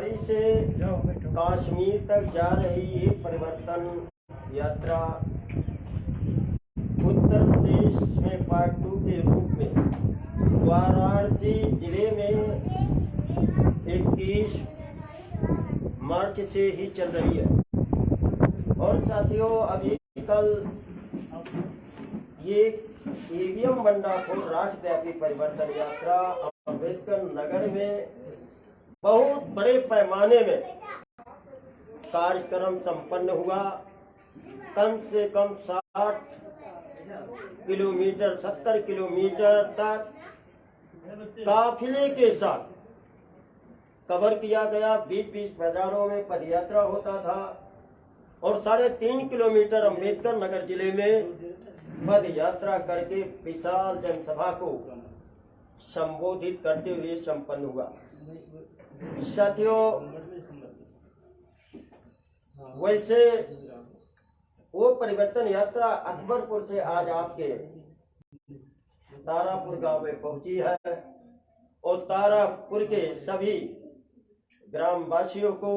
कन्याकुमारी से कश्मीर तक जा रही ये परिवर्तन यात्रा उत्तर प्रदेश में पार्ट 2 के रूप में वाराणसी जिले में 21 मार्च से ही चल रही है। और साथियों, अभी कल ये ईवीएम बंडापुर राष्ट्रव्यापी परिवर्तन यात्रा अम्बेडकर नगर में बहुत बड़े पैमाने में कार्यक्रम संपन्न हुआ। कम से कम 60 किलोमीटर 70 किलोमीटर तक काफिले के साथ कवर किया गया। 20-20 बाजारों में पदयात्रा होता था और 3.5 किलोमीटर अम्बेडकर नगर जिले में पद यात्रा करके विशाल जनसभा को संबोधित करते हुए संपन्न हुआ। साथियों, वैसे वो परिवर्तन यात्रा अकबरपुर से आज आपके तारापुर गांव में पहुंची है और तारापुर के सभी ग्रामवासियों को,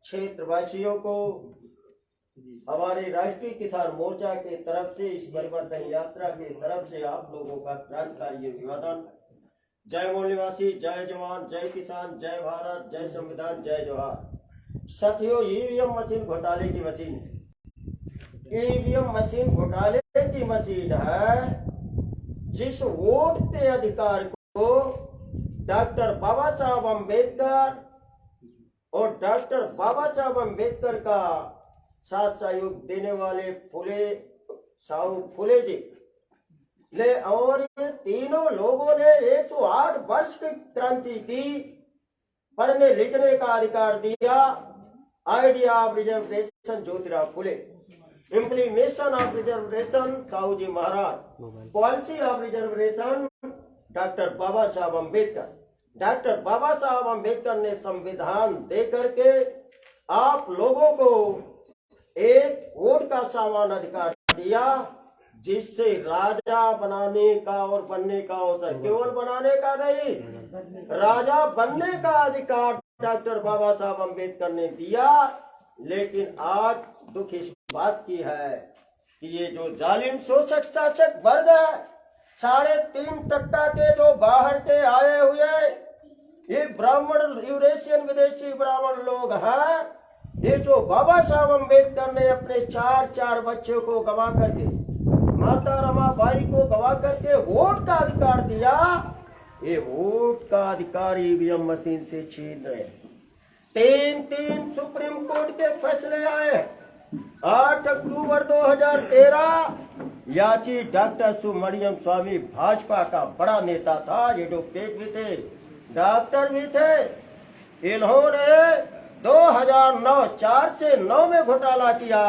क्षेत्रवासियों को हमारे राष्ट्रीय किसान मोर्चा के तरफ से इस परिवर्तन यात्रा की तरफ से आप लोगों का क्रांतिकारी अभिवादन। जय मौलवासी, जय जवान, जय किसान, जय भारत, जय संविधान, जय जोहार। साथियों, ईवीएम मशीन घोटाले की मशीन है। ईवीएम मशीन घोटाले की मशीन है। जिस वोट के अधिकार को डॉक्टर बाबा साहब अम्बेडकर और डॉक्टर बाबा साहब अम्बेडकर का साथ सहयोग देने वाले फुले जी ने और ये तीनों लोगों ने 108 वर्ष की क्रांति की। पढ़ने लिखने का अधिकार दिया। Idea of reservation Jyotirao Phule, implementation of reservation Sahu ji Maharaj, policy of reservation doctor Baba Saheb Ambedkar. Doctor Baba Saheb Ambedkar ने संविधान दे करके आप लोगों को एक वोट का समान अधिकार दिया, जिससे राजा बनाने का और बनने का अवसर, केवल बनाने का नहीं, राजा बनने का अधिकार डॉक्टर बाबा साहब अम्बेडकर ने दिया। लेकिन आज दुख इस बात की है कि ये जो जालिम शोषक शासक वर्ग है, 3.5% के जो बाहर के आए हुए ये ब्राह्मण, यूरेशियन विदेशी ब्राह्मण लोग हैं, ये जो बाबा साहब अम्बेडकर ने अपने 4 बच्चों को गवा करके, माता रमाबाई को गवा करके वोट का अधिकार दिया, ये वोट का अधिकार ईवीएम मशीन से छीन रहे हैं। 3 सुप्रीम कोर्ट के फैसले आए। 8 अक्टूबर 2013 याची डॉक्टर सुब्रमण्यम स्वामी भाजपा का बड़ा नेता था, एडवोकेट भी थे, डॉक्टर भी थे। इन्होंने 2009 4 से 9 में घोटाला किया,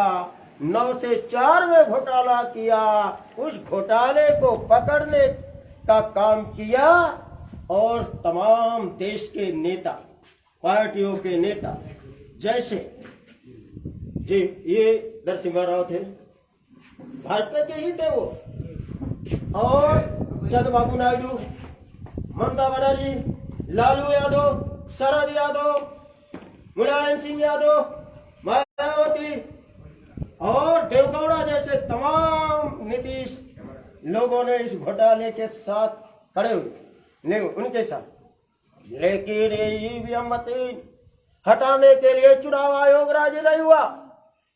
9 से 4 में घोटाला किया। उस घोटाले को पकड़ने का काम किया और तमाम देश के नेता, पार्टियों के नेता, जैसे जी ये नरसिम्हा राव थे, भाजपा के ही थे वो, और चंद्रबाबू नायडू, ममता बनर्जी, लालू यादव, शरद यादव, मुलायम सिंह यादव, मायावती और देवगौड़ा जैसे तमाम नीतीश लोगों ने इस घोटाले के साथ खड़े हुए, उनके साथ। लेकिन ये ईवीएम मशीन हटाने के लिए चुनाव आयोग राजी नहीं हुआ,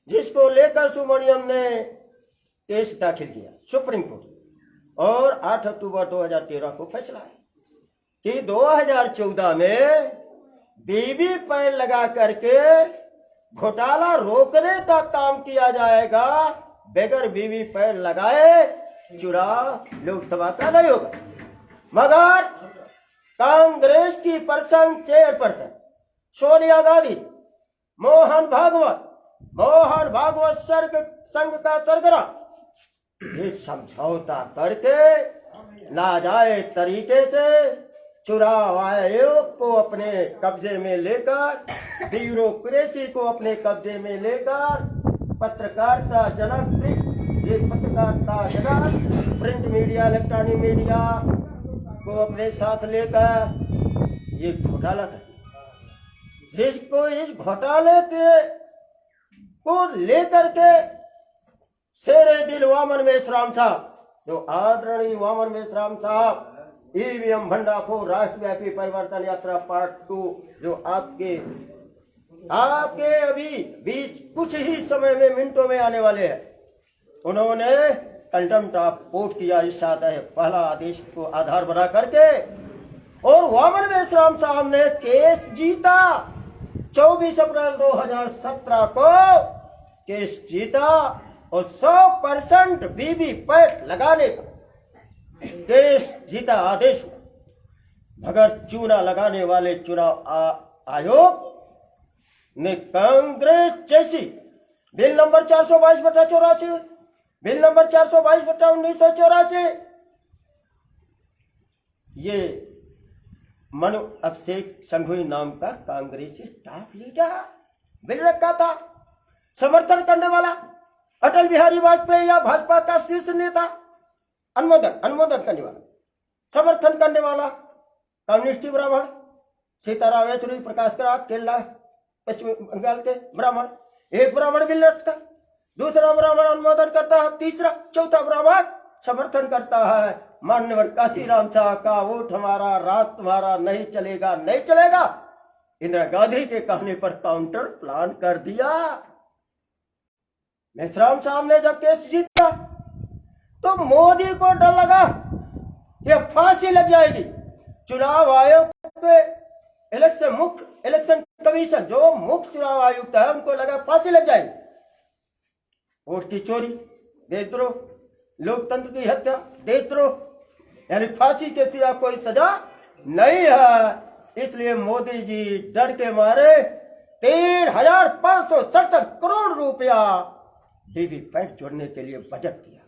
जिसको लेकर सुब्रमण्यम ने केस दाखिल किया सुप्रीम कोर्ट। और 8 अक्टूबर 2013 को फैसला है कि 2014 में वीवीपैट लगा करके घोटाला रोकने का काम किया जाएगा। बगैर वीवीपैट लगाए चुनाव लोकसभा का नहीं होगा। मगर कांग्रेस की चेयरपर्सन सोनिया गांधी, मोहन भागवत संघ का सरगना, ये समझौता करके नाजायज तरीके से चुनाव आयोग को अपने कब्जे में लेकर, ब्यूरोक्रेसी को अपने कब्जे में लेकर, पत्रकारिता जनक प्रिंट मीडिया, इलेक्ट्रॉनिक मीडिया को अपने साथ लेकर ये घोटाला कर जिसको इस घोटाले के को लेकर के शेरे दिल वामन मेश्राम साहब, जो आदरणीय वामन मेश्राम साहब, ईवीएम भंडाफोर राष्ट्रव्यापी परिवर्तन यात्रा पार्ट 2, जो आपके अभी 20 कुछ ही समय में, मिनटों में आने वाले हैं, उन्होंने कंटेम्प्ट ऑफ कोर्ट किया इस पहला आदेश को आधार बना करके, और वामन मेश्राम साहब ने केस जीता। 24 अप्रैल 2017 को केस जीता और 100% वीवीपैट लगाने का केस जीता, आदेश। मगर चूना लगाने वाले चुनाव आयोग ने कांग्रेस जैसी बिल नंबर 422/84, बिल नंबर 422/1984, ये मनु अभिषेक संघवी नाम का कांग्रेसी स्टाफ लीडर बिल रखा था, समर्थन करने वाला अटल बिहारी वाजपेयी या भाजपा का शीर्ष नेता, अनुमोदन करने वाला, समर्थन करने वाला कम्युनिस्ट ब्राह्मण सीताराम येचुरी, प्रकाश करात, केरला पश्चिम बंगाल के ब्राह्मण। एक ब्राह्मण बिल रखता, दूसरा ब्राह्मण अनुमोदन करता है, तीसरा चौथा ब्राह्मण समर्थन करता है। मान्यवर काशीराम शाह का वोट हमारा, रात तुम्हारा, नहीं चलेगा, नहीं चलेगा, इंदिरा गांधी के कहने पर काउंटर प्लान कर दिया। मेश्राम साहब ने जब केस जीता तो मोदी को डर लगा कि फांसी लग जाएगी। चुनाव आयोग के इलेक्शन कमीशन, जो मुख्य चुनाव आयुक्त है, उनको लगा फांसी लग जाएगी। वोट की चोरी, देशद्रोह, लोकतंत्र की हत्या, देशद्रोह, यानी फांसी के सिवा कोई सजा नहीं है। इसलिए मोदी जी डर के मारे 13,567 करोड़ रुपया वीवीपैट जोड़ने के लिए बजट दिया,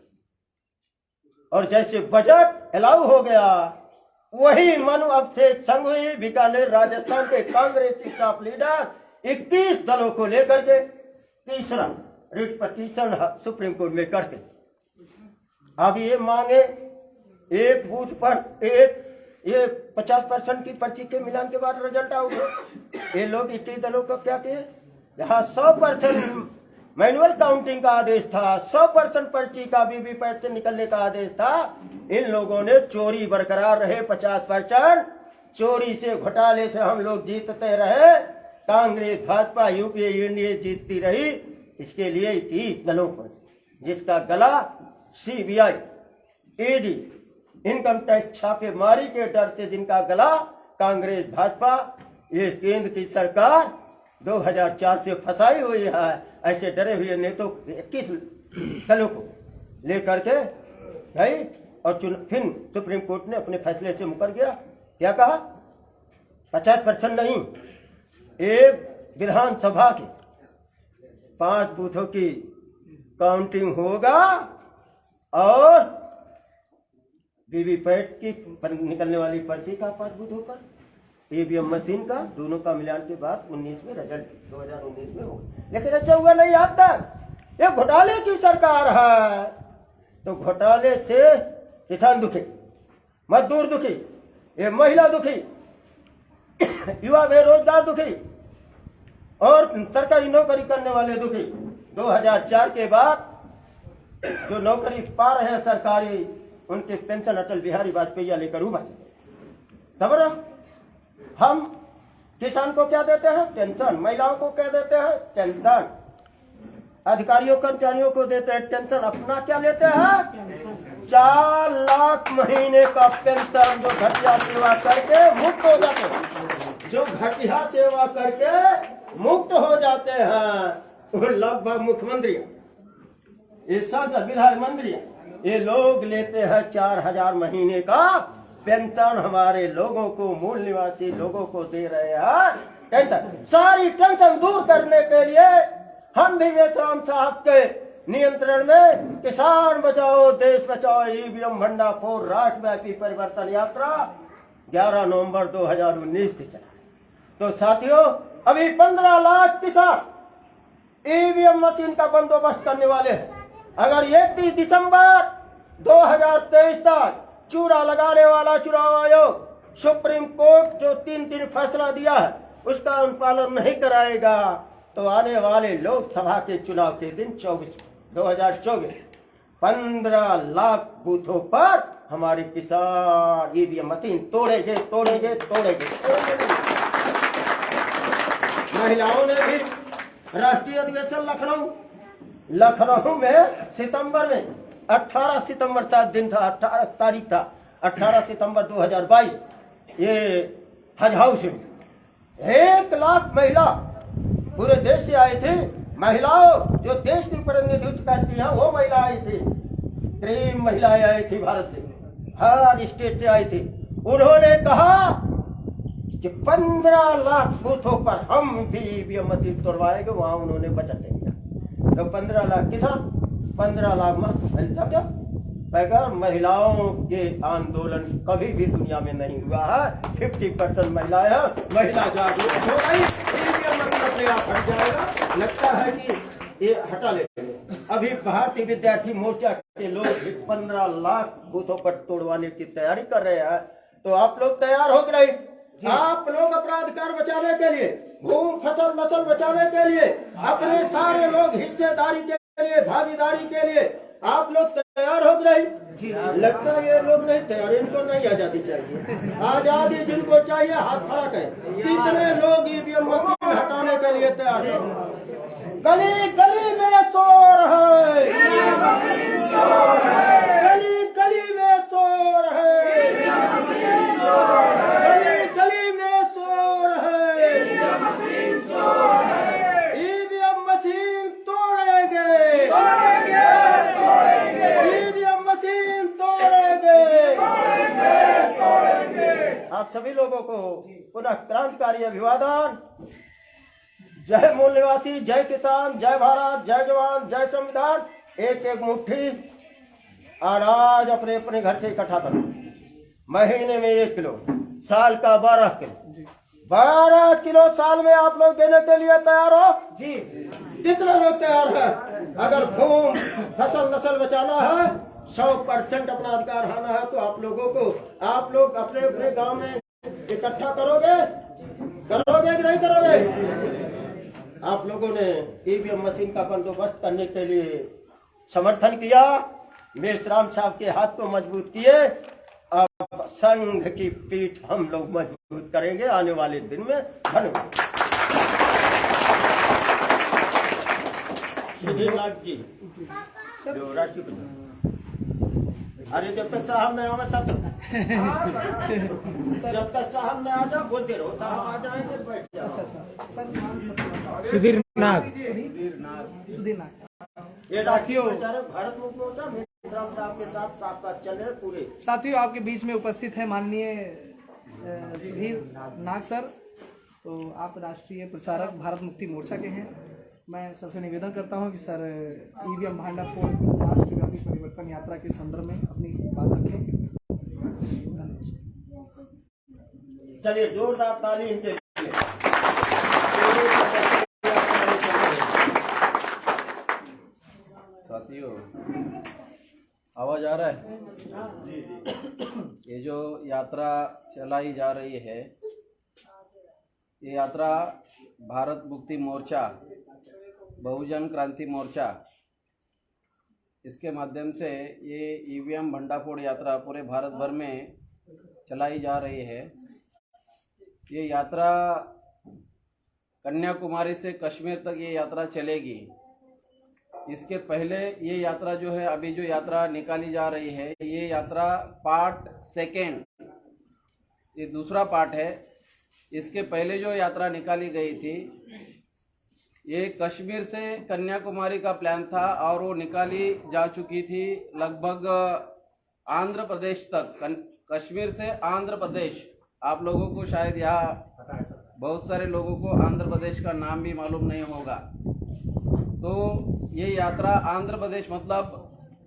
और जैसे बजट अलाउ हो गया, वही मनु अभिषेक संघवी बीकानेर राजस्थान के कांग्रेसी टॉप लीडर 21 दलों को लेकर के तीसरा रिट पिटीशन सुप्रीम कोर्ट में करते। अब ये मांगे एक बूथ पर ये 50% की पर्ची के मिलान के बाद रिजल्ट आउट हो। ये लोग 21 दलों को क्या किए, जहां 100% मैनुअल काउंटिंग का आदेश था, 100% पर्ची का वीवीपैट से निकलने का आदेश था, इन लोगों ने चोरी बरकरार रहे। 50% चोरी से, घोटाले से हम लोग जीतते रहे, कांग्रेस भाजपा यूपीए एनडीए जीतती रही। इसके लिए 21 दलों को, जिसका गला सीबीआई, ईडी, इनकम टैक्स छापेमारी के डर से जिनका गला कांग्रेस भाजपा, ये केंद्र की सरकार 2004 से फंसाई हुई है, ऐसे डरे हुए नेताओं 21 दलों को लेकर के गई, और फिर सुप्रीम कोर्ट ने अपने फैसले से मुकर गया। क्या कहा, 50% नहीं, एक विधानसभा के 5 बूथों की काउंटिंग होगा, और वीवीपैट की निकलने वाली पर्ची का 5 बूथों पर, ईवीएम मशीन का, दोनों का मिलान के बाद 19 में रिजल्ट 2019 में होगा। लेकिन अच्छा हुआ नहीं आज तक। ये घोटाले की सरकार है, तो घोटाले से किसान दुखी, मजदूर दुखी, ये महिला दुखी, युवा बेरोजगार दुखी, और सरकारी नौकरी करने वाले दुखी। 2004 के बाद जो नौकरी पा रहे हैं सरकारी, उनके पेंशन अटल बिहारी वाजपेयी लेकर उभर समझ। हम किसान को क्या देते हैं, टेंशन, महिलाओं को क्या देते हैं, टेंशन, अधिकारियों कर्मचारियों को देते हैं टेंशन, अपना क्या लेते हैं, 4 लाख महीने का पेंशन, जो घटिया सेवा करके मुक्त हो जाते हैं, जो घटिया सेवा करके मुक्त हो जाते हैं, वो लगभग मुख्यमंत्री, ये सांसद, विधायक मंत्री, ये लोग लेते हैं 4,000 महीने का पेंशन। हमारे लोगों को, मूल निवासी लोगों को दे रहे हैं टेंशन। सारी टेंशन दूर करने के लिए हम भी मेश्राम साहब के नियंत्रण में किसान बचाओ देश बचाओ ईवीएम भंडाफोर राष्ट्रव्यापी परिवर्तन यात्रा 11 नवंबर 2019 से चला। तो साथियों, अभी 15 लाख किसान ईवीएम मशीन का बंदोबस्त करने वाले हैं। अगर 31 दिसंबर 2023 तक चूड़ा लगाने वाला चुनाव आयोग, सुप्रीम कोर्ट जो 3 फैसला दिया है, उसका अनुपालन नहीं कराएगा तो आने वाले लोकसभा के चुनाव के दिन 2024 15 लाख बूथों पर हमारे किसान ईवीएम मशीन तोड़ेंगे। महिलाओं ने भी राष्ट्रीय अधिवेशन लखनऊ में सितंबर में 18 सितंबर 7 दिन था, 18 तारीख था, 18 सितंबर 2022 ये हज हाउस में 1 लाख महिला पूरे देश से आई थी। महिलाओं जो देश की प्रतिनिधित्व करती हैं वो महिला आई थी, 3 महिलाएं आई थी भारत से, हर स्टेट से आई थी। उन्होंने कहा कि 15 लाख बूथों पर हम भी ईवीएम मशीन तोड़वाएंगे। वहां उन्होंने वचन दे दिया। तो 15 लाख किसान, 15 लाख मिलता क्या पैगा। महिलाओं के आंदोलन कभी भी दुनिया में नहीं हुआ है। 50% महिलाएं हैं, महिला जागरूक हो गई, हट जाएगा। लगता है कि ये हटा लेंगे। अभी भारतीय विद्यार्थी मोर्चा के लोग 15 लाख बूथों पर तोड़वाने की तैयारी कर रहे हैं। तो आप लोग तैयार हो गए। आप लोग अपराधकार बचाने के लिए, भूमि फसल नस्ल बचाने के लिए, अपने सारे लोग हिस्सेदारी के लिए, भागीदारी के लिए आप लोग तैयार हो गए। लगता है ये लोग नहीं तैयार, इनको नहीं आजादी चाहिए। आजादी जिनको चाहिए हाथ खड़ा करें। कितने लोग ईवीएम मशीन हटाने के लिए तैयार हैं? गली गली में शोर है, गली गली में शोर है, गली गली में शोर है। ईवीएम मशीन तोड़ेंगे, ईवीएम मशीन तोड़ेंगे। आप सभी लोगों को पुनः क्रांतिकारी अभिवादन। जय मूल निवासी, जय किसान, जय भारत, जय जवान, जय संविधान। एक एक मुट्ठी अनाज अपने अपने घर से इकट्ठा करो। महीने में 1 किलो, साल का 12 किलो, 12 किलो साल में आप लोग देने के लिए तैयार हो जी? कितने लोग तैयार हैं? अगर भूमि फसल नस्ल बचाना है, 100% अपना अधिकार हाना है, तो आप लोगों को, आप लोग अपने अपने गांव में इकट्ठा करोगे कि नहीं करोगे? आप लोगों ने ईवीएम मशीन का बंदोबस्त करने के लिए समर्थन किया, मेषराम साहब के हाथ को मजबूत किए। अब संघ की पीठ हम लोग मजबूत करेंगे आने वाले दिन में। धन्यवाद। सुधीरनाथ जी जो राष्ट्रीय, अरे जब तक साहब नहीं आवे तब तक, जब तक साहब नहीं आ जाओ बोलते रहो, साहब आ जाएंगे बैठ जाओ। सुधीरनाथ ये साथियों भारत मुक्ति मोर्चा मेषराम साहब के साथ साथ चल रहे पूरे। साथियों आपके बीच में उपस्थित है माननीय सुधीर नाग सर। तो आप राष्ट्रीय प्रचारक भारत मुक्ति मोर्चा के हैं। मैं सबसे निवेदन करता हूं कि सर ईवीएम भांडाफोड़ राष्ट्रव्यापी परिवर्तन यात्रा के संदर्भ में अपनी बात रखें। चलिए जोरदार ताली इनके लिए। साथियों आवाज आ रहा है? ये जो यात्रा चलाई जा रही है, ये यात्रा भारत मुक्ति मोर्चा, बहुजन क्रांति मोर्चा, इसके माध्यम से ये ईवीएम भंडाफोड़ यात्रा पूरे भारत भर में चलाई जा रही है। ये यात्रा कन्याकुमारी से कश्मीर तक ये यात्रा चलेगी। इसके पहले ये यात्रा जो है, अभी जो यात्रा निकाली जा रही है, ये यात्रा पार्ट 2, ये दूसरा पार्ट है। इसके पहले जो यात्रा निकाली गई थी, ये कश्मीर से कन्याकुमारी का प्लान था और वो निकाली जा चुकी थी लगभग आंध्र प्रदेश तक। कश्मीर से आंध्र प्रदेश, आप लोगों को शायद यहाँ बहुत सारे लोगों को आंध्र प्रदेश का नाम भी मालूम नहीं होगा। तो ये यात्रा आंध्र प्रदेश मतलब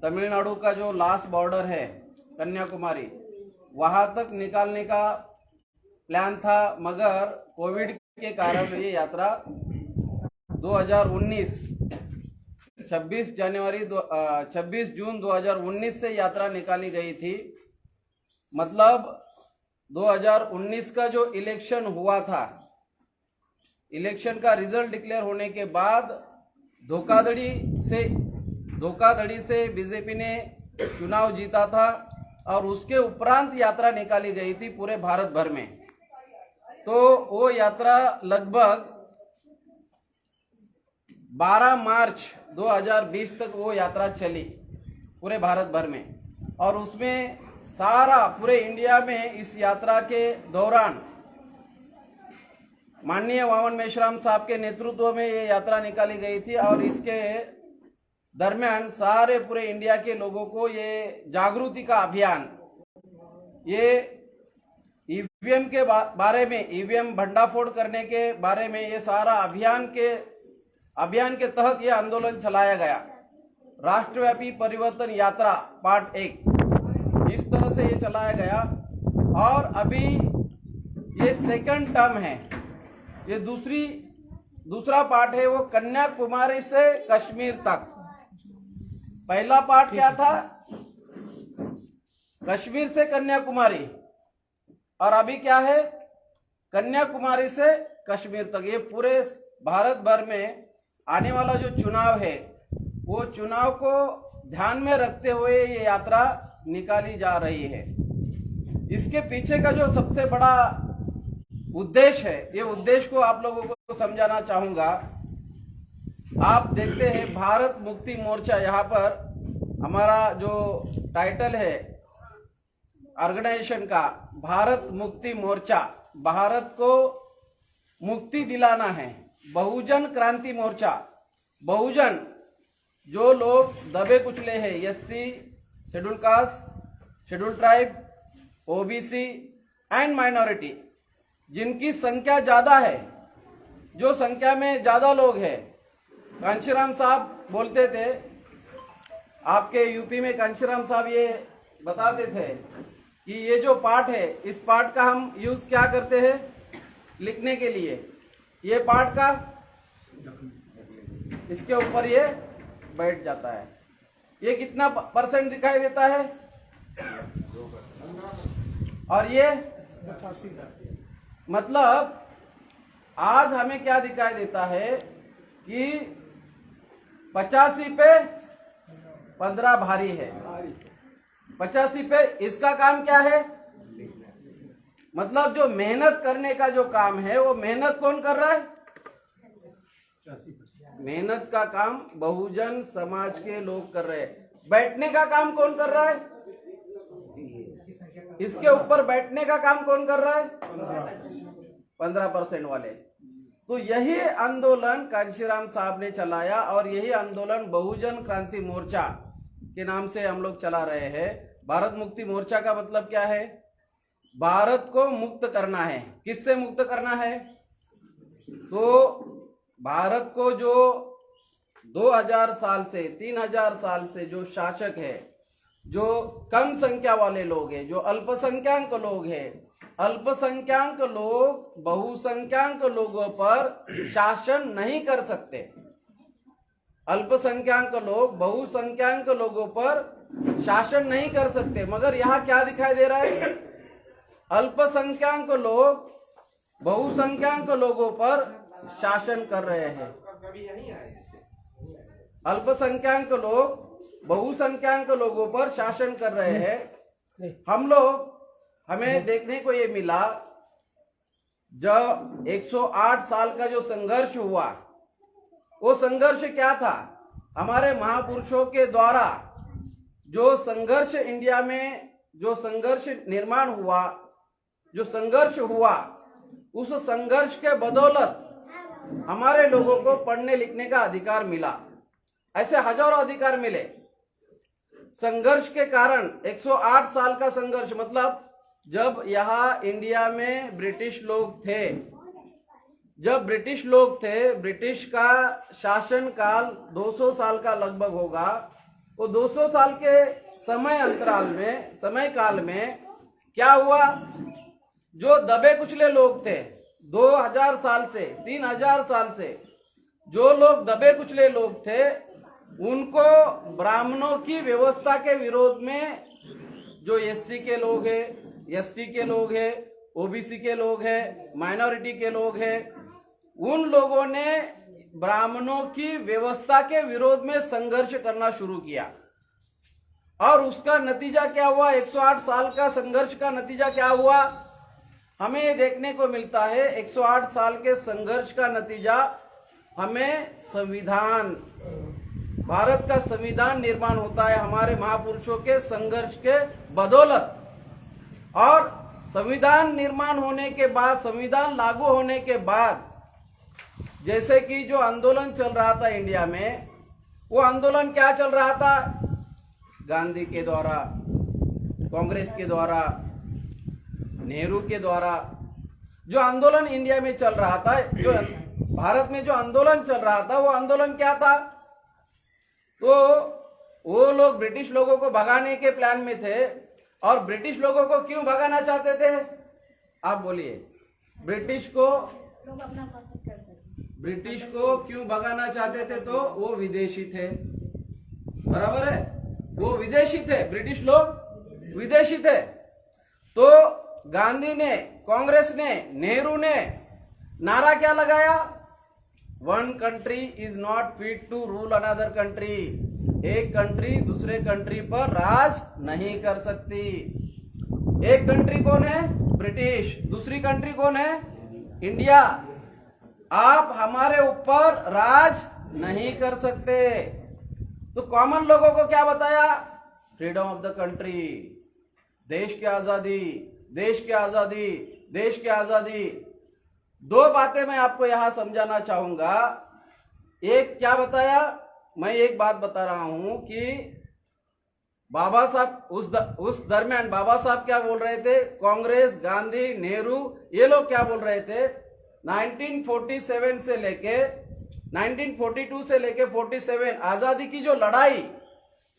तमिलनाडु का जो लास्ट बॉर्डर है कन्याकुमारी, वहाँ तक निकालने का प्लान था, मगर कोविड के कारण ये यात्रा 2019 26 जून 2019 से यात्रा निकाली गई थी। मतलब 2019 का जो इलेक्शन हुआ था, इलेक्शन का रिजल्ट डिक्लेयर होने के बाद धोखाधड़ी से बीजेपी ने चुनाव जीता था और उसके उपरांत यात्रा निकाली गई थी पूरे भारत भर में। तो वो यात्रा लगभग 12 मार्च 2020 तक वो यात्रा चली पूरे भारत भर में, और उसमें सारा पूरे इंडिया में इस यात्रा के दौरान माननीय वामन मेश्राम साहब के नेतृत्व में ये यात्रा निकाली गई थी, और इसके दरमियान सारे पूरे इंडिया के लोगों को ये जागृति का अभियान, ये ईवीएम के बारे में, ईवीएम भंडाफोड़ करने के बारे में, ये सारा अभियान के तहत ये आंदोलन चलाया गया। राष्ट्रव्यापी परिवर्तन यात्रा पार्ट 1 इस तरह से ये चलाया गया। और अभी ये सेकंड टर्म है, ये दूसरा पार्ट है, वो कन्याकुमारी से कश्मीर तक। पहला पार्ट क्या था? कश्मीर से कन्याकुमारी, और अभी क्या है? कन्याकुमारी से कश्मीर तक। ये पूरे भारत भर में आने वाला जो चुनाव है, वो चुनाव को ध्यान में रखते हुए ये यात्रा निकाली जा रही है। इसके पीछे का जो सबसे बड़ा उद्देश्य है, ये उद्देश्य को आप लोगों को समझाना चाहूंगा। आप देखते हैं भारत मुक्ति मोर्चा, यहाँ पर हमारा जो टाइटल है ऑर्गेनाइजेशन का, भारत मुक्ति मोर्चा, भारत को मुक्ति दिलाना है। बहुजन क्रांति मोर्चा, बहुजन जो लोग दबे कुचले हैं, SC, schedule caste, schedule tribe, OBC and minority, जिनकी संख्या ज्यादा है, जो संख्या में ज्यादा लोग हैं। कांशीराम साहब बोलते थे, आपके यूपी में कांशीराम साहब ये बताते थे कि ये जो पाठ है, इस पाठ का हम यूज क्या करते हैं लिखने के लिए? ये पाठ का इसके ऊपर ये बैठ जाता है। ये कितना परसेंट दिखाई देता है? और ये 85। मतलब आज हमें क्या दिखाई देता है कि 85 पे 15 भारी है। 85 पे इसका काम क्या है? मतलब जो मेहनत करने का जो काम है, वो मेहनत कौन कर रहा है? मेहनत का काम बहुजन समाज के लोग कर रहे हैं। बैठने का काम कौन कर रहा है? इसके ऊपर बैठने का काम कौन कर रहा है? 15% वाले। तो यही आंदोलन कांशीराम साहब ने चलाया, और यही आंदोलन बहुजन क्रांति मोर्चा के नाम से हम लोग चला रहे हैं। भारत मुक्ति मोर्चा का मतलब क्या है? भारत को मुक्त करना है। किससे मुक्त करना है? तो भारत को जो 2000 साल से 3000 साल से जो शासक है, जो कम संख्या वाले लोग हैं, जो अल्पसंख्यक लोग हैं, अल्पसंख्यक लोग बहुसंख्यक लोगों पर शासन नहीं कर सकते। अल्पसंख्यक लोग बहुसंख्यक लोगों पर शासन नहीं कर सकते। मगर यहाँ क्या दिखाई दे रहा है? अल्पसंख्यक लोग बहुसंख्यक लोगों पर शासन कर रहे हैं। अल्पसंख्यक लोग बहुसंख्यक लोगों पर शासन कर रहे हैं। हमें देखने को ये मिला, जब 108 साल का जो संघर्ष हुआ, वो संघर्ष क्या था? हमारे महापुरुषों के द्वारा जो संघर्ष इंडिया में, जो संघर्ष निर्माण हुआ, जो संघर्ष हुआ, उस संघर्ष के बदौलत हमारे लोगों को पढ़ने लिखने का अधिकार मिला। ऐसे हजारों अधिकार मिले संघर्ष के कारण। 108 साल का संघर्ष, मतलब जब यहाँ इंडिया में ब्रिटिश लोग थे, ब्रिटिश का शासन काल 200 साल का लगभग होगा। वो 200 साल के समय काल में क्या हुआ? जो दबे कुचले लोग थे, 2000 साल से 3000 साल से जो लोग दबे कुचले लोग थे, उनको ब्राह्मणों की व्यवस्था के विरोध में जो एससी के लोग हैं, एसटी के लोग हैं, ओबीसी के लोग हैं, माइनॉरिटी के लोग हैं, उन लोगों ने ब्राह्मणों की व्यवस्था के विरोध में संघर्ष करना शुरू किया और उसका नतीजा क्या हुआ? 108 साल का संघर्ष का नतीजा क्या हुआ? हमें ये देखने को मिलता है 108 साल के संघर्ष का नतीजा हमें संविधान, भारत का संविधान निर्माण होता है हमारे महापुरुषों के संघर्ष के बदौलत। और संविधान निर्माण होने के बाद, संविधान लागू होने के बाद, जैसे कि जो आंदोलन चल रहा था इंडिया में, वो आंदोलन क्या चल रहा था? गांधी के द्वारा, कांग्रेस के द्वारा, नेहरू के द्वारा जो आंदोलन इंडिया में चल रहा था, जो भारत में जो आंदोलन चल रहा था, वो आंदोलन क्या था? तो वो लोग ब्रिटिश लोगों को भगाने के प्लान में थे। और ब्रिटिश लोगों को क्यों भगाना चाहते थे? आप बोलिए। ब्रिटिश को लोग अपना शासन कर सकें। ब्रिटिश को क्यों भगाना चाहते थे? तो वो विदेशी थे, बराबर है, वो विदेशी थे, ब्रिटिश लोग विदेशी थे। तो गांधी ने, कांग्रेस ने, नेहरू ने नारा क्या लगाया? One country is not fit to rule another country. एक कंट्री दूसरे कंट्री पर राज नहीं कर सकती। एक कंट्री कौन है? ब्रिटिश। दूसरी कंट्री कौन है? इंडिया। आप हमारे ऊपर राज नहीं कर सकते। तो कॉमन लोगों को क्या बताया? फ्रीडम ऑफ द कंट्री, देश की आजादी, देश की आजादी, देश की आजादी। दो बातें मैं आपको यहां समझाना चाहूंगा। एक क्या बताया? मैं एक बात बता रहा हूं कि बाबा साहब उस दरमियान बाबा साहब क्या बोल रहे थे? कांग्रेस, गांधी, नेहरू, ये लोग क्या बोल रहे थे? 1947 से लेके 1942 से लेके 47 आजादी की जो लड़ाई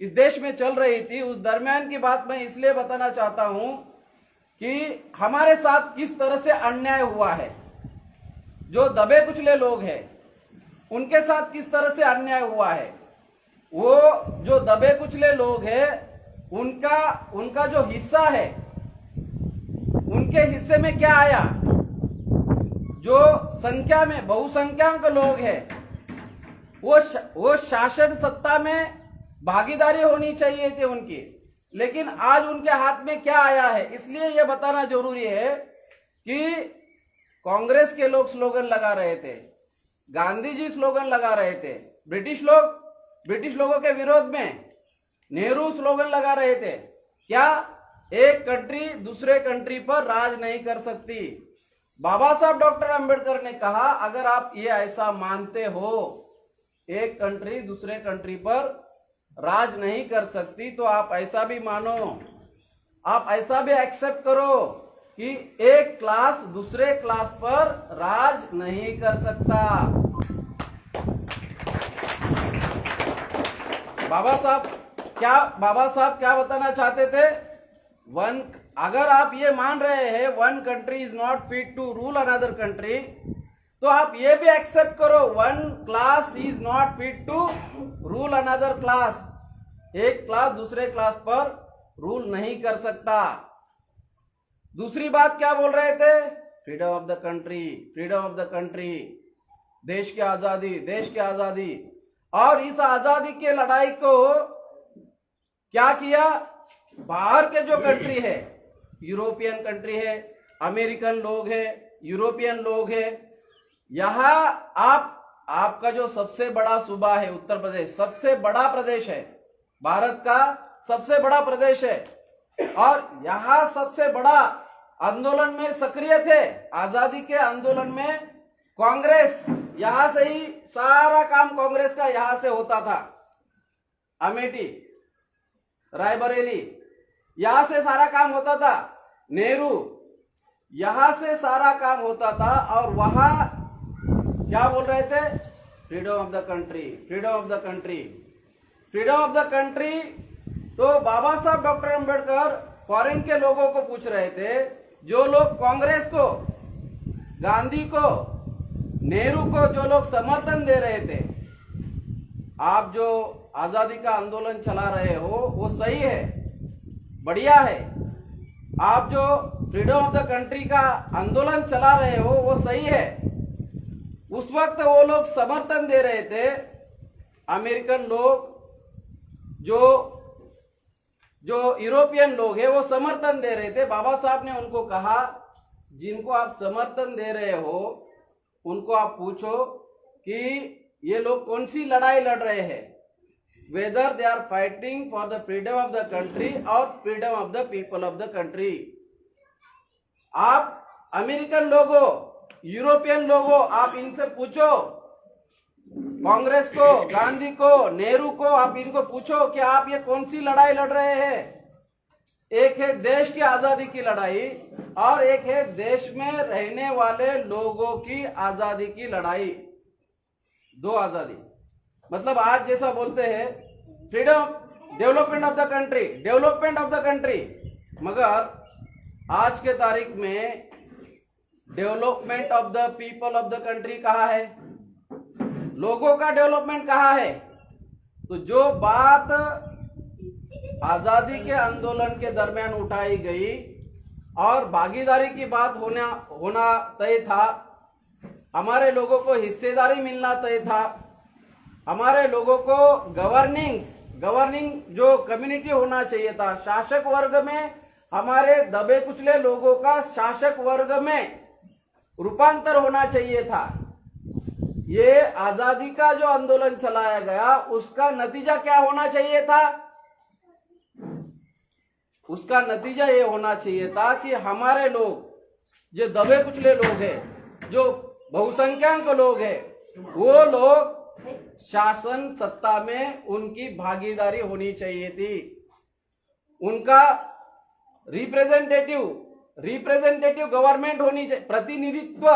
इस देश में चल रही थी, उस दरमियान की बात मैं इसलिए बताना चाहता हूं कि हमारे साथ किस तरह से अन्याय हुआ है। जो दबे कुचले लोग हैं उनके साथ किस तरह से अन्याय हुआ है। वो जो दबे कुचले लोग हैं उनका जो हिस्सा है, उनके हिस्से में क्या आया? जो संख्या में बहुसंख्यक लोग हैं वो शासन सत्ता में भागीदारी होनी चाहिए थी उनकी, लेकिन आज उनके हाथ में क्या आया है? इसलिए यह बताना जरूरी है कि कांग्रेस के लोग स्लोगन लगा रहे थे, गांधी जी स्लोगन लगा रहे थे, ब्रिटिश लोगों के विरोध में नेहरू स्लोगन लगा रहे थे। क्या? एक कंट्री दूसरे कंट्री पर राज नहीं कर सकती। बाबा साहब डॉक्टर अंबेडकर ने कहा, अगर आप ये ऐसा मानते हो एक कंट्री दूसरे कंट्री पर राज नहीं कर सकती, तो आप ऐसा भी मानो, आप ऐसा भी एक्सेप्ट करो कि एक क्लास दूसरे क्लास पर राज नहीं कर सकता। बाबा साहब क्या बताना चाहते थे? अगर आप ये मान रहे हैं one country is not fit to rule another country, तो आप ये भी एक्सेप्ट करो one class is not fit to rule another class. एक क्लास दूसरे क्लास पर रूल नहीं कर सकता। दूसरी बात क्या बोल रहे थे? Freedom of the country, freedom of the country, देश की आजादी, देश की आजादी। और इस आजादी के लड़ाई को क्या किया? बाहर के जो कंट्री है, यूरोपियन कंट्री है, अमेरिकन लोग है, यूरोपियन लोग है, यहां आपका जो सबसे बड़ा सूबा है उत्तर प्रदेश, सबसे बड़ा प्रदेश है, भारत का सबसे बड़ा प्रदेश है, और यहां सबसे बड़ा आंदोलन में सक्रिय थे। आजादी के आंदोलन में कांग्रेस, यहां से ही सारा काम कांग्रेस का यहां से होता था। अमेठी, रायबरेली, यहां से सारा काम होता था। नेहरू, यहां से सारा काम होता था। और वहां क्या बोल रहे थे? Freedom of the country, freedom of the country, freedom of the country. तो बाबा साहब डॉक्टर अंबेडकर फॉरेन के लोगों को पूछ रहे थे, जो लोग कांग्रेस को, गांधी को, नेहरू को जो लोग समर्थन दे रहे थे, आप जो आजादी का आंदोलन चला रहे हो वो सही है, बढ़िया है। आप जो फ्रीडम ऑफ द कंट्री का आंदोलन चला रहे हो वो सही है, उस वक्त वो लोग समर्थन दे रहे थे, अमेरिकन लोग, जो यूरोपियन लोग हैं वो समर्थन दे रहे थे। बाबा साहब ने उनको कहा, जिनको आप समर्थन दे रहे हो उनको आप पूछो कि ये लोग कौन सी लड़ाई लड़ रहे हैं, whether they are fighting for the freedom of the country और freedom of the people of the country. आप अमेरिकन लोगों, यूरोपियन लोगों, आप इनसे पूछो, कांग्रेस को, गांधी को, नेहरू को, आप इनको पूछो कि आप ये कौन सी लड़ाई लड़ रहे हैं। एक है देश की आजादी की लड़ाई और एक है देश में रहने वाले लोगों की आजादी की लड़ाई। दो आजादी, मतलब आज जैसा बोलते हैं freedom, development of the country, development of the country, मगर आज के तारीख में development of the people of the country कहाँ है, लोगों का डेवलपमेंट कहाँ है। तो जो बात आजादी के आंदोलन के दरमियान उठाई गई और भागीदारी की बात होना तय था, हमारे लोगों को हिस्सेदारी मिलना तय था, हमारे लोगों को गवर्निंग जो कम्युनिटी होना चाहिए था, शासक वर्ग में हमारे दबे कुचले लोगों का शासक वर्ग में रूपांतर होना चाहिए था। ये आजादी का जो आंदोलन चलाया गया उसका नतीजा क्या होना चाहिए था, उसका नतीजा ये होना चाहिए था कि हमारे लोग जो दबे कुचले लोग हैं, जो बहुसंख्यक लोग हैं, वो लोग शासन सत्ता में उनकी भागीदारी होनी चाहिए थी, उनका रिप्रेजेंटेटिव गवर्नमेंट होनी चाहिए, प्रतिनिधित्व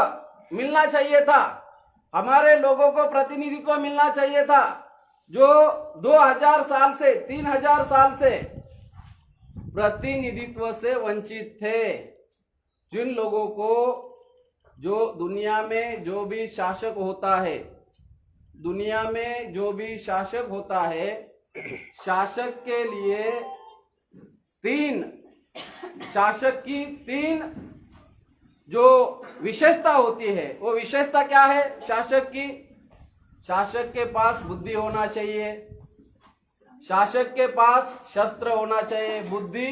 मिलना चाहिए था, हमारे लोगों को प्रतिनिधित्व मिलना चाहिए था, जो 2000 साल से 3000 साल से प्रतिनिधित्व से वंचित थे। जिन लोगों को, जो दुनिया में जो भी शासक होता है, दुनिया में जो भी शासक होता है, शासक के लिए शासक की तीन जो विशेषता होती है, वो विशेषता क्या है शासक की? शासक के पास बुद्धि होना चाहिए, शासक के पास शस्त्र होना चाहिए, बुद्धि,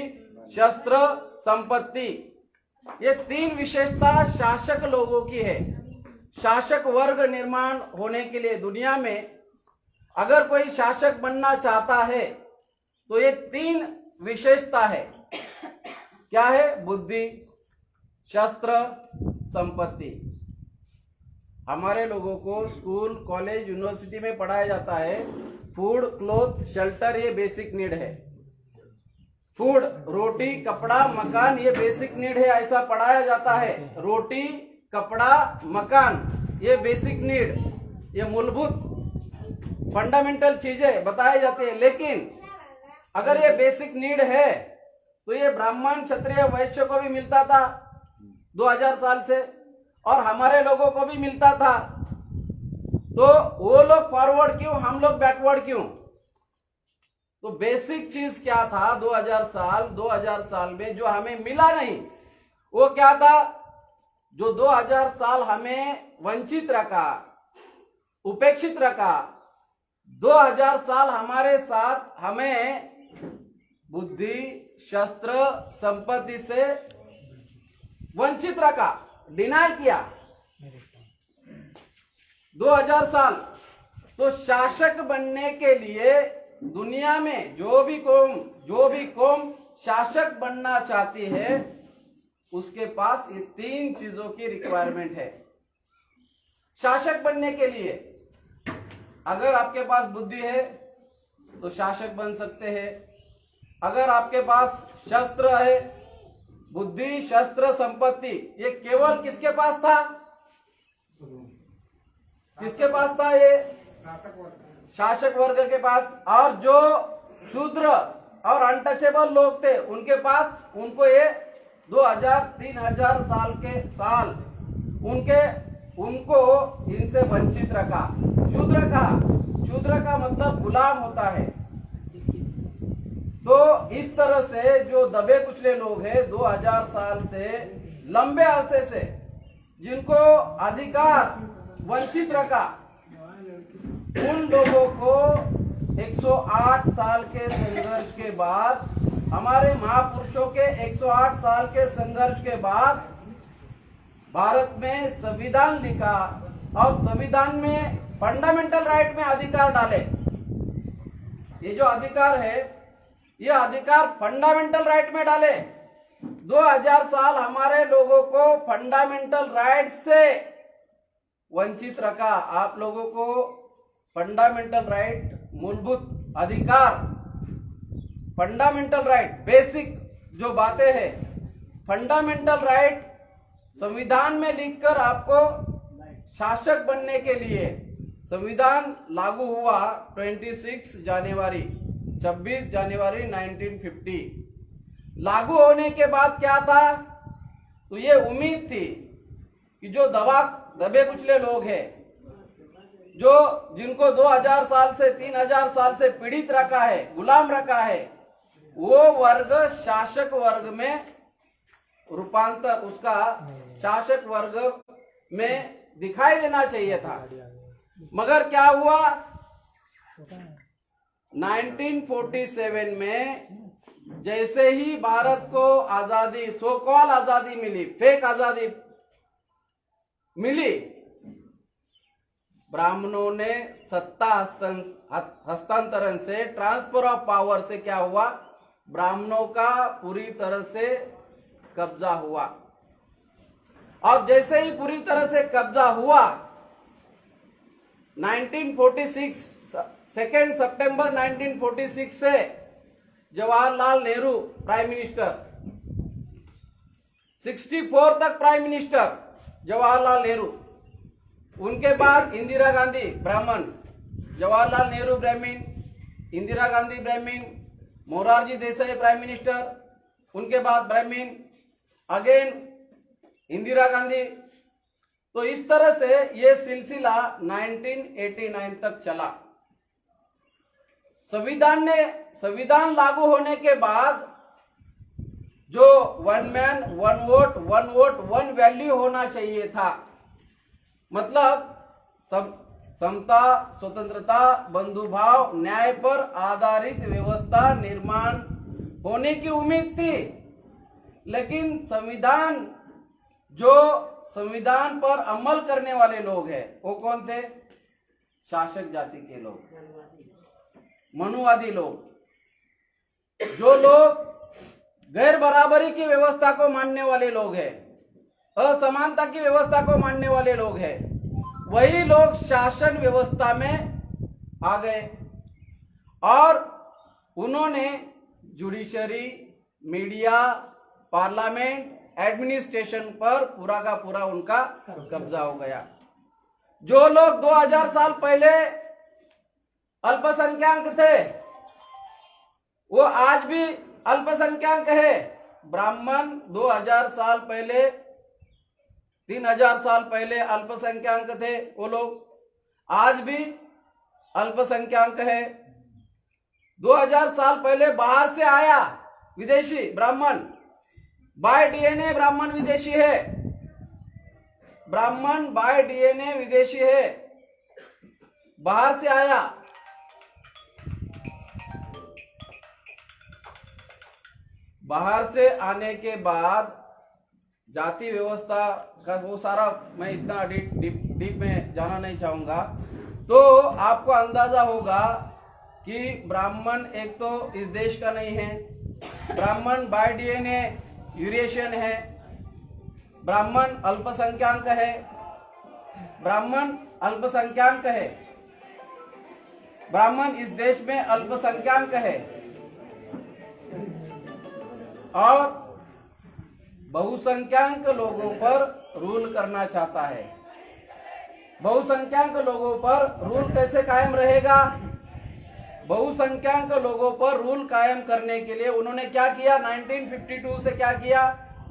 शस्त्र, संपत्ति, ये तीन विशेषता शासक लोगों की है। शासक वर्ग निर्माण होने के लिए दुनिया में अगर कोई शासक बनना चाहता है तो ये तीन विशेषता है। क्या है? बुद्धि, शस्त्र, संपत्ति। हमारे लोगों को स्कूल, कॉलेज, यूनिवर्सिटी में पढ़ाया जाता है फूड, क्लोथ, शेल्टर, ये बेसिक नीड है। फूड, रोटी, कपड़ा, मकान, ये बेसिक नीड है, ऐसा पढ़ाया जाता है। रोटी, कपड़ा, मकान, ये बेसिक नीड, ये मूलभूत फंडामेंटल चीजें बताई जाती है। लेकिन अगर ये बेसिक नीड है तो ये ब्राह्मण, क्षत्रिय, वैश्य को भी मिलता था 2000 साल से, और हमारे लोगों को भी मिलता था। तो वो लोग फॉरवर्ड क्यों, हम लोग बैकवर्ड क्यों? तो बेसिक चीज क्या था 2000 साल में जो हमें मिला नहीं, वो क्या था? जो 2000 साल हमें वंचित रखा, उपेक्षित रखा, 2000 साल हमारे साथ हमें बुद्धि, शस्त्र, संपत्ति से वंचित रखा, डिनाई किया 2000 साल। तो शासक बनने के लिए दुनिया में जो भी कौम शासक बनना चाहती है, उसके पास ये तीन चीजों की रिक्वायरमेंट है। शासक बनने के लिए अगर आपके पास बुद्धि है तो शासक बन सकते हैं। अगर आपके पास शस्त्र है, बुद्धि, शस्त्र, संपत्ति, ये केवल किसके पास था? किसके पास था? ये शासक वर्ग के पास। और जो शूद्र और अनटचेबल लोग थे उनके पास, उनको ये 2000-3000 साल उनको इनसे वंचित रखा। शूद्र का मतलब गुलाम होता है। तो इस तरह से जो दबे कुचले लोग हैं 2000 साल से, लंबे अरसे से, जिनको अधिकार वंचित रखा। उन लोगों को 108 साल के संघर्ष के बाद, हमारे महापुरुषों के 108 साल के संघर्ष के बाद भारत में संविधान लिखा और संविधान में फंडामेंटल राइट में अधिकार डाले। ये जो अधिकार है, ये अधिकार फंडामेंटल राइट में डाले। 2000 साल हमारे लोगों को फंडामेंटल राइट से वंचित रखा। आप लोगों को फंडामेंटल राइट, मूलभूत अधिकार, फंडामेंटल राइट, बेसिक जो बातें हैं, फंडामेंटल राइट संविधान में लिखकर आपको शासक बनने के लिए संविधान लागू हुआ 26 जनवरी 1950। लागू होने के बाद क्या था, तो ये उम्मीद थी कि जो दबे कुचले लोग हैं, जो जिनको 2000 साल से 3000 साल से पीड़ित रखा है, गुलाम रखा है, वो वर्ग शासक वर्ग में रूपांतर, उसका शासक वर्ग में दिखाई देना चाहिए था। मगर क्या हुआ, 1947 में जैसे ही भारत को आजादी, सो कॉल आजादी मिली, फेक आजादी मिली, ब्राह्मणों ने सत्ता हस्तांतरण से, ट्रांसफर ऑफ पावर से क्या हुआ, ब्राह्मणों का पूरी तरह से कब्जा हुआ। और जैसे ही पूरी तरह से कब्जा हुआ, 1946 2 सितंबर 1946 से जवाहरलाल नेहरू प्राइम मिनिस्टर, 64 तक प्राइम मिनिस्टर जवाहरलाल नेहरू, उनके बाद इंदिरा गांधी ब्राह्मण, जवाहरलाल नेहरू ब्राह्मण, इंदिरा गांधी ब्राह्मण, मोरारजी देसाई प्राइम मिनिस्टर, उनके बाद ब्राह्मण, अगेन इंदिरा गांधी। तो इस तरह से ये सिलसिला 1989 तक चला। संविधान लागू होने के बाद जो 1 मैन 1 वोट 1 वोट 1 वैल्यू होना चाहिए था, मतलब समता, स्वतंत्रता, बंधुभाव, न्याय पर आधारित व्यवस्था निर्माण होने की उम्मीद थी। लेकिन जो संविधान पर अमल करने वाले लोग हैं, वो कौन थे, शासक जाति के लोग, मनुवादी लोग, जो लोग गैर बराबरी की व्यवस्था को मानने वाले लोग हैं, असमानता की व्यवस्था को मानने वाले लोग हैं, वही लोग शासन व्यवस्था में आ गए और उन्होंने जुडिशरी, मीडिया, पार्लियामेंट, एडमिनिस्ट्रेशन पर पूरा का पूरा उनका कब्जा हो गया। जो लोग 2000 साल पहले अल्पसंख्यक थे, वो आज भी अल्पसंख्यक है। ब्राह्मण 2000 साल पहले, 3000 साल पहले अल्पसंख्यक थे, वो लोग आज भी अल्पसंख्यक है। 2000 साल पहले बाहर से आया विदेशी ब्राह्मण, बाय डीएनए ब्राह्मण विदेशी है, ब्राह्मण बाय डीएनए विदेशी है, बाहर से आया। बाहर से आने के बाद जाति व्यवस्था का वो सारा मैं इतना डीप में जाना नहीं चाहूंगा। तो आपको अंदाजा होगा कि ब्राह्मण एक तो इस देश का नहीं है, ब्राह्मण बाय डीएनए यूरेशियन है, ब्राह्मण अल्पसंख्यक है, ब्राह्मण अल्पसंख्यक है, ब्राह्मण इस देश में अल्पसंख्यक है और बहुसंख्यक लोगों पर रूल करना चाहता है। बहुसंख्यक लोगों पर रूल कैसे कायम रहेगा? बहुसंख्यक लोगों पर रूल कायम करने के लिए उन्होंने क्या किया, 1952 से क्या किया,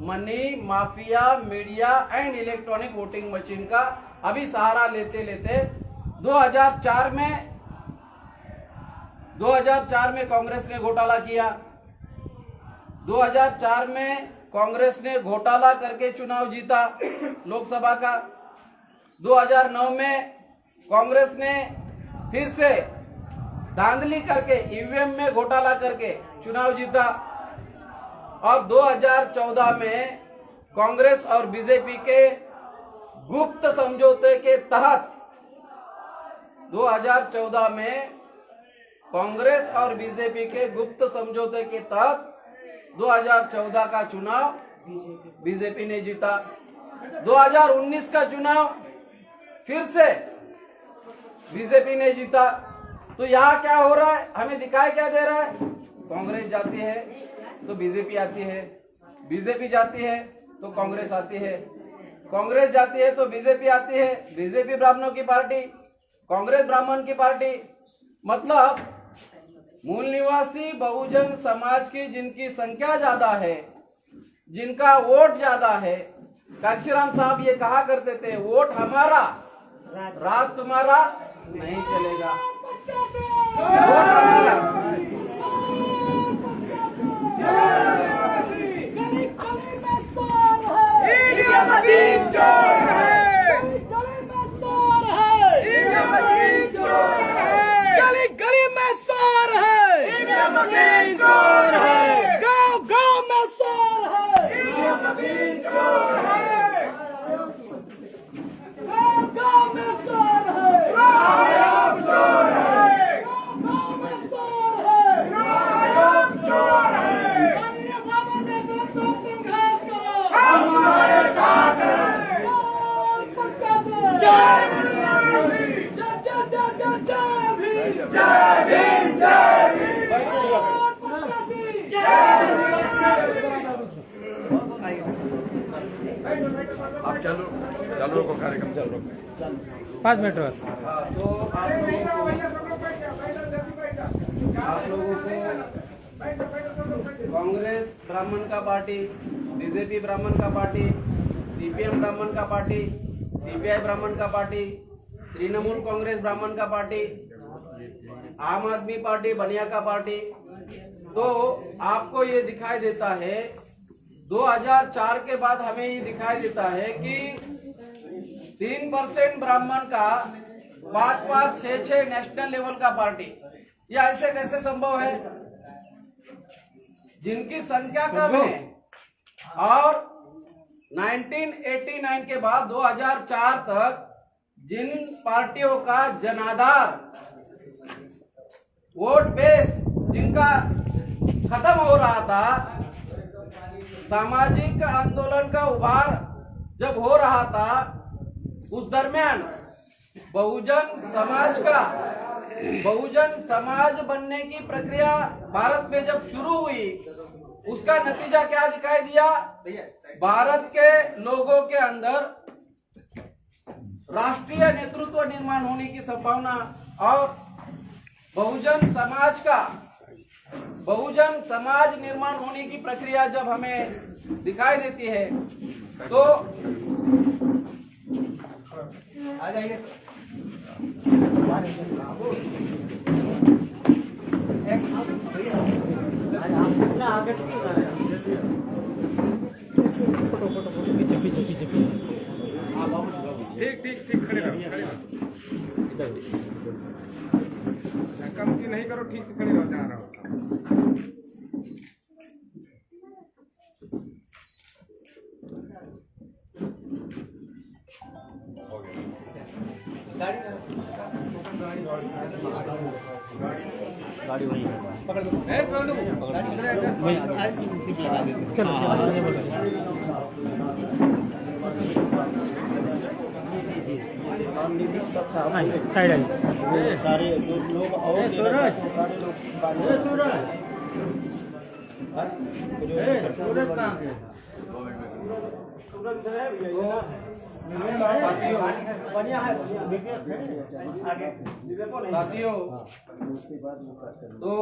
money mafia, media and electronic voting machine का अभी सहारा लेते लेते 2004 में कांग्रेस ने घोटाला किया। 2004 में कांग्रेस ने घोटाला करके चुनाव जीता लोकसभा का। 2009 में कांग्रेस ने फिर से धांधली करके ईवीएम में घोटाला करके चुनाव जीता और 2014 में कांग्रेस और बीजेपी के गुप्त समझौते के तहत 2014 में कांग्रेस और बीजेपी के गुप्त समझौते के तहत 2014 का चुनाव बीजेपी ने जीता। 2019 का चुनाव फिर से बीजेपी ने जीता। तो यहाँ क्या हो रहा है, हमें दिखाई क्या दे रहा है? कांग्रेस जाती है तो बीजेपी आती है, बीजेपी जाती है तो कांग्रेस आती है, कांग्रेस जाती है तो बीजेपी आती है, बीजेपी ब्राह्मणों की पार्टी, कांग्रेस ब्राह्मण की पार्टी। मतलब मूल निवासी बहुजन समाज की जिनकी संख्या ज्यादा है, जिनका वोट ज्यादा है, कांशीराम साहब ये कहा करते थे, वोट हमारा राज तुम्हारा नहीं चलेगा। वोट हमारा। आप चालू रखो, कार्यक्रम चालू रखो 5 मिनट और। तो आप लोगों को कांग्रेस ब्राह्मण का पार्टी, बीजेपी ब्राह्मण का पार्टी, सीपीएम ब्राह्मण का पार्टी, सीपीआई ब्राह्मण का पार्टी, तृणमूल कांग्रेस ब्राह्मण का पार्टी, आम आदमी पार्टी बनिया का पार्टी। तो आपको ये दिखाई देता है 2004 के बाद हमें ये दिखाई देता है कि 3% ब्राह्मण का 5-5, 6-6 नेशनल लेवल का पार्टी। यह ऐसे कैसे संभव है? जिनकी संख्या कम है और 1989 के बाद 2004 तक जिन पार्टियों का जनाधार वोट बेस जिनका खत्म हो रहा था, सामाजिक आंदोलन का उभार जब हो रहा था, उस दरमियान बहुजन समाज बनने की प्रक्रिया भारत में जब शुरू हुई, उसका नतीजा क्या दिखाई दिया? भारत के लोगों के अंदर राष्ट्रीय नेतृत्व निर्माण होने की संभावना और बहुजन समाज निर्माण होने की प्रक्रिया जब हमें दिखाई देती है तो आ जाइए। ठीक खड़े रहो, कम की नहीं करो, ठीक से खड़े रहो, जा रहा हो। गाड़ी वही पकड़ लो, साइड आइए। सारे जो लोग और सारे लोग साथियों, तो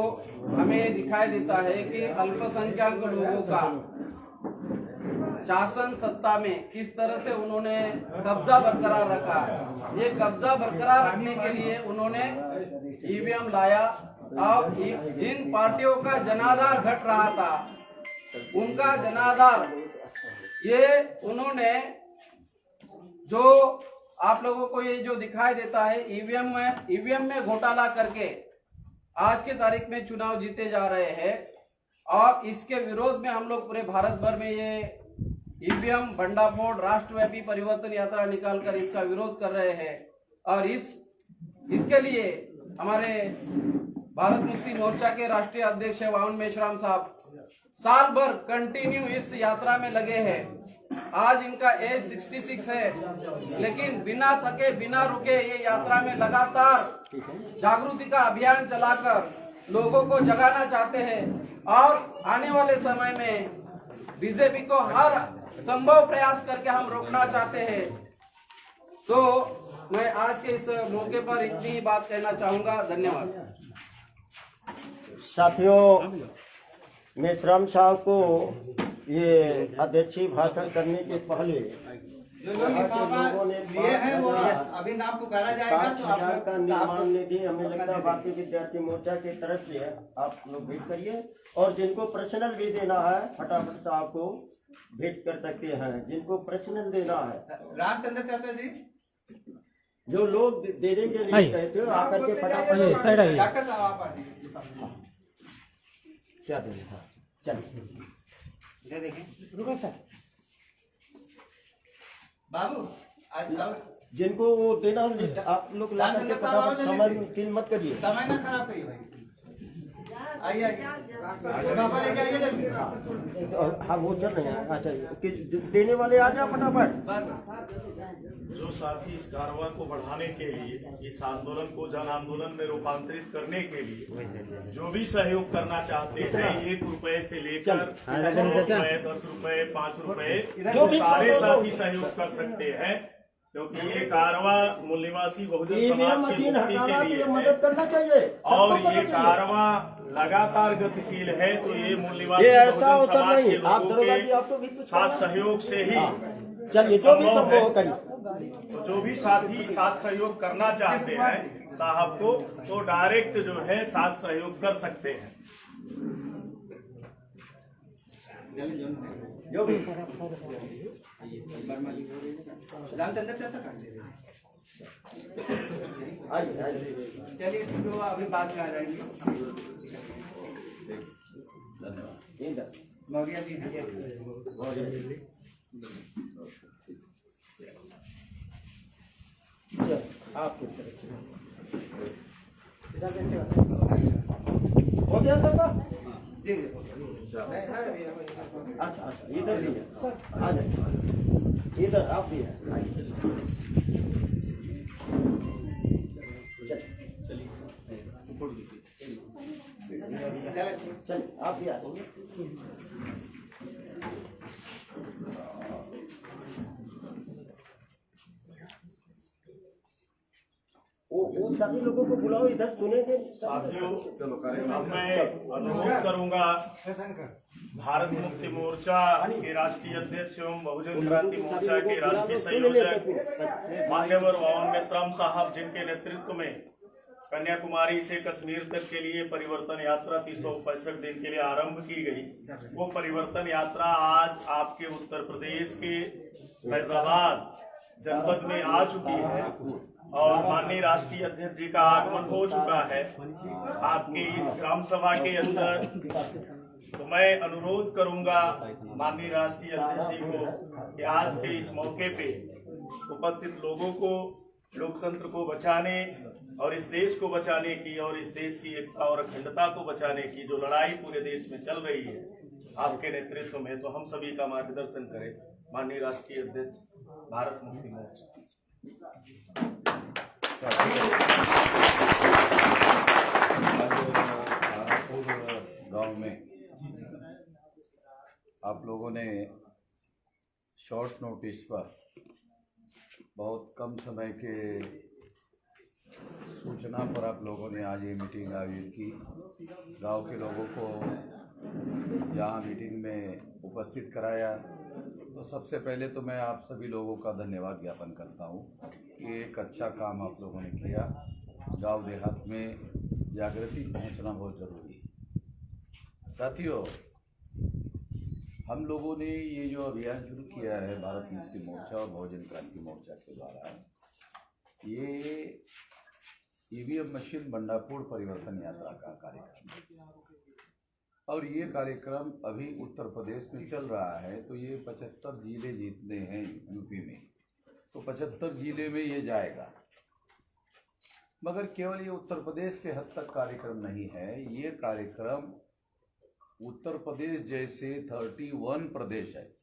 हमें दिखाई देता है कि अल्पसंख्यक लोगों का शासन सत्ता में किस तरह से उन्होंने कब्जा बरकरार रखा है। ये कब्जा बरकरार रखने के लिए उन्होंने ईवीएम लाया और जिन पार्टियों का जनाधार घट रहा था उनका जनाधार ये उन्होंने जो आप लोगों को ये जो दिखाई देता है ईवीएम में घोटाला करके आज के तारीख में चुनाव जीते जा रहे हैं और इसके विरोध में हम लोग पूरे भारत भर में ये ईवीएम भंडाफोड़ राष्ट्रव्यापी परिवर्तन यात्रा निकालकर इसका विरोध कर रहे हैं। और इसके लिए हमारे भारत मुक्ति मोर्चा के राष्ट्रीय अध्यक्ष वामन मेश्राम साहब साल भर कंटिन्यू इस यात्रा में लगे हैं। आज इनका एज 66 है, लेकिन बिना थके बिना रुके ये यात्रा में लगातार जागृति का अभियान चलाकर लोगों को जगाना चाहते हैं और आने वाले समय में बीजेपी को हर संभव प्रयास करके हम रोकना चाहते हैं। तो मैं आज के इस मौके पर इतनी ही बात कहना चाहूंगा। धन्यवाद। साथियों, मेश्राम साहब को ये अध्यक्षीय भाषण करने के पहले जो लोग लोगों ने लिए हैं वो अभी नाम पुकारा जाएगा तो आप लोग का निर्माण निधि हमें लगता है भारतीय विद्यार्थी मोर्चा की तरफ से है, आप लोग भेंट करिए। और जिनको पर्सनल भी देना है फटाफट साहब को भेंट कर सकते हैं, जिनको पर्सनल देना है। रामचंद्र चाचा जी, जो लोग देने के लिए कहते हो आकर के फटाफट साइड आइए। डॉक्टर साहब आप आ जाइए। क्या देना है, चलिए रुको सर। बाबू आज जिनको वो देना है आप लोग ला करके फटाफट समय किल मत करिए। समय ना खराब करिए भाई। आइए आइए पापा लेके आइए जल्दी। हाँ वो चल रहे हैं। अच्छा, इसके देने वाले आ जाए फटाफट। जो साथी इस कार्रवाई को बढ़ाने के लिए, इस आंदोलन को जन आंदोलन में रूपांतरित करने के लिए जो भी सहयोग करना चाहते हैं, 1 रुपए से लेकर 100 रुपए, 10 रुपए, 5 रुपए, जो भी सारे साथी सहयोग कर सकते हैं, क्योंकि ये कार्रवाई मूल निवासी बहुजन समाज की मशीन मुक्ति हटाना के लिए तो है। मदद करना चाहिए और ये कार्रवाई लगातार गतिशील है, तो ये मूल निवासी ये ऐसा बहुजन अवसर समाज नहीं, के आप लोगों दरोगा जी के आपको भी कुछ साथ सहयोग से ही चलिए जो भी संभव संभव है। करिए। तो जो भी साथी साथ सहयोग करना चाहते हैं साहब को, तो डायरेक्ट जो है साथ सहयोग कर सकते हैं। जो भी रामचंद्र चाचा कर दे। आइए आइए। चलिए तो अभी बात में आ जाएगी। इधर मौर्य जी हैं। आपकी तरफ से हो गया सबका? जी अच्छा अच्छा, इधर भी है, आ जाइए इधर, आप भी है, आइए। चलिए आप भी आ जाइए। वो सभी लोगों को बुलाओ, इधर सुने थे साथियों, अब मैं अनुरोध करूंगा भारत मुक्ति मोर्चा के राष्ट्रीय अध्यक्ष एवं बहुजन क्रांति मोर्चा के राष्ट्रीय संयोजक मान्यवर वामन मेश्राम साहब, जिनके नेतृत्व में कन्याकुमारी से कश्मीर तक के लिए परिवर्तन यात्रा 365 दिन के लिए आरंभ की गई। वो परिवर्तन यात्रा आज आपके उत्तर प्रदेश के फैजाबाद जनपद में आ चुकी है और माननीय राष्ट्रीय अध्यक्ष जी का आगमन हो चुका है आपके इस ग्राम सभा के अंदर। तो मैं अनुरोध करूंगा माननीय राष्ट्रीय अध्यक्ष जी को कि आज के इस मौके पे उपस्थित लोगों को लोकतंत्र को बचाने और इस देश को बचाने की और इस देश की एकता और अखंडता को बचाने की जो लड़ाई पूरे देश में चल रही है आपके नेतृत्व में, तो हम सभी का मार्गदर्शन करें माननीय राष्ट्रीय अध्यक्ष भारत मुक्ति मोर्चा। गांव में आप लोगों ने शॉर्ट नोटिस पर बहुत कम समय के सूचना पर आप लोगों ने आज ये मीटिंग आयोजित की। गांव के लोगों को यहाँ मीटिंग में उपस्थित कराया। तो सबसे पहले तो मैं आप सभी लोगों का धन्यवाद ज्ञापन करता हूँ कि एक अच्छा काम आप लोगों ने किया। गांव देहात में जागृति पहुँचना बहुत ज़रूरी है। साथियों, हम लोगों ने ये जो अभियान शुरू किया है भारत मुक्ति मोर्चा और बहुजन क्रांति मोर्चा के द्वारा, ये ईवीएम मशीन बंडापुर परिवर्तन यात्रा का कार्यक्रम है और ये कार्यक्रम अभी उत्तर प्रदेश में चल रहा है। तो ये 75 जिले जीतने हैं यूपी में, तो 75 जिले में ये जाएगा। मगर केवल ये उत्तर प्रदेश के हद तक कार्यक्रम नहीं है, ये कार्यक्रम उत्तर प्रदेश जैसे 31 प्रदेश है,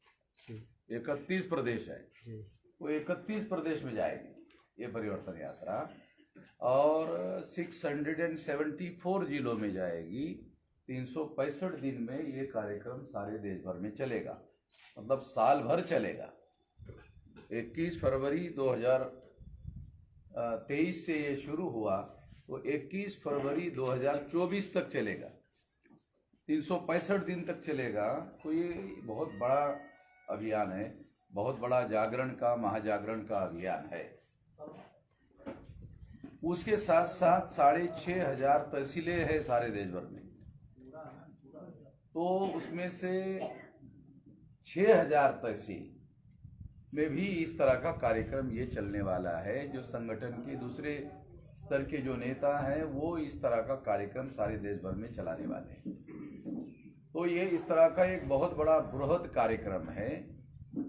31 प्रदेश है, वो 31 प्रदेश में जाएगी ये परिवर्तन यात्रा और 674 जिलों में जाएगी। 365 दिन में ये कार्यक्रम सारे देश भर में चलेगा, मतलब साल भर चलेगा। 21 फरवरी 2023 से ये शुरू हुआ तो 21 फरवरी 2024 तक चलेगा, 365 दिन तक चलेगा। तो ये बहुत बड़ा अभियान है, बहुत बड़ा जागरण का, महाजागरण का अभियान है। उसके साथ साथ 6500 तहसीलें हैं सारे देश भर में, तो उसमें से 6000 तहसील में भी इस तरह का कार्यक्रम ये चलने वाला है। जो संगठन के दूसरे स्तर के जो नेता हैं वो इस तरह का कार्यक्रम सारे देश भर में चलाने वाले हैं। तो ये इस तरह का एक बहुत बड़ा बृहद कार्यक्रम है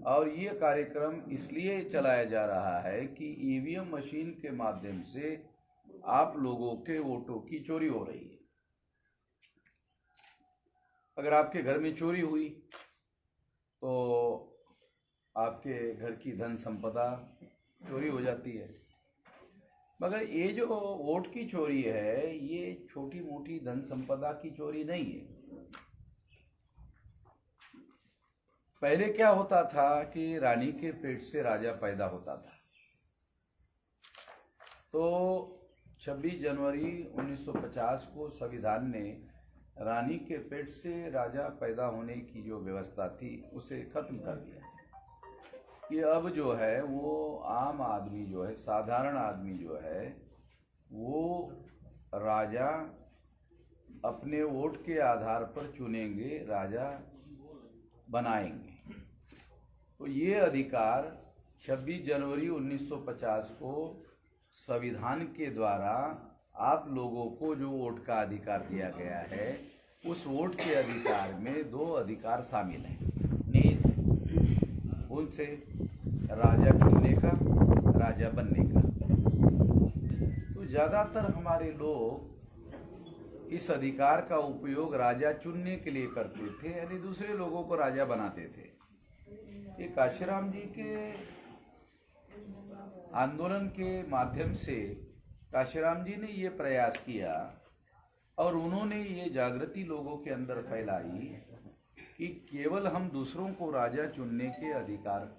और ये कार्यक्रम इसलिए चलाया जा रहा है कि ईवीएम मशीन के माध्यम से आप लोगों के वोटों की चोरी हो रही है। अगर आपके घर में चोरी हुई तो आपके घर की धन संपदा चोरी हो जाती है। मगर ये जो वोट की चोरी है ये छोटी मोटी धन संपदा की चोरी नहीं है। पहले क्या होता था कि रानी के पेट से राजा पैदा होता था। तो 26 जनवरी 1950 को संविधान ने रानी के पेट से राजा पैदा होने की जो व्यवस्था थी उसे खत्म कर दिया कि अब जो है वो आम आदमी जो है, साधारण आदमी जो है वो राजा अपने वोट के आधार पर चुनेंगे, राजा बनाएंगे। तो ये अधिकार 26 जनवरी 1950 को संविधान के द्वारा आप लोगों को जो वोट का अधिकार दिया गया है, उस वोट के अधिकार में 2 अधिकार शामिल हैं। नीति उनसे राजा चुनने का, राजा बनने का। तो ज़्यादातर हमारे लोग इस अधिकार का उपयोग राजा चुनने के लिए करते थे, यानी दूसरे लोगों को राजा बनाते थे। ये काशीराम जी के आंदोलन के माध्यम से काशीराम जी ने ये प्रयास किया और उन्होंने ये जागृति लोगों के अंदर फैलाई कि केवल हम दूसरों को राजा चुनने के अधिकार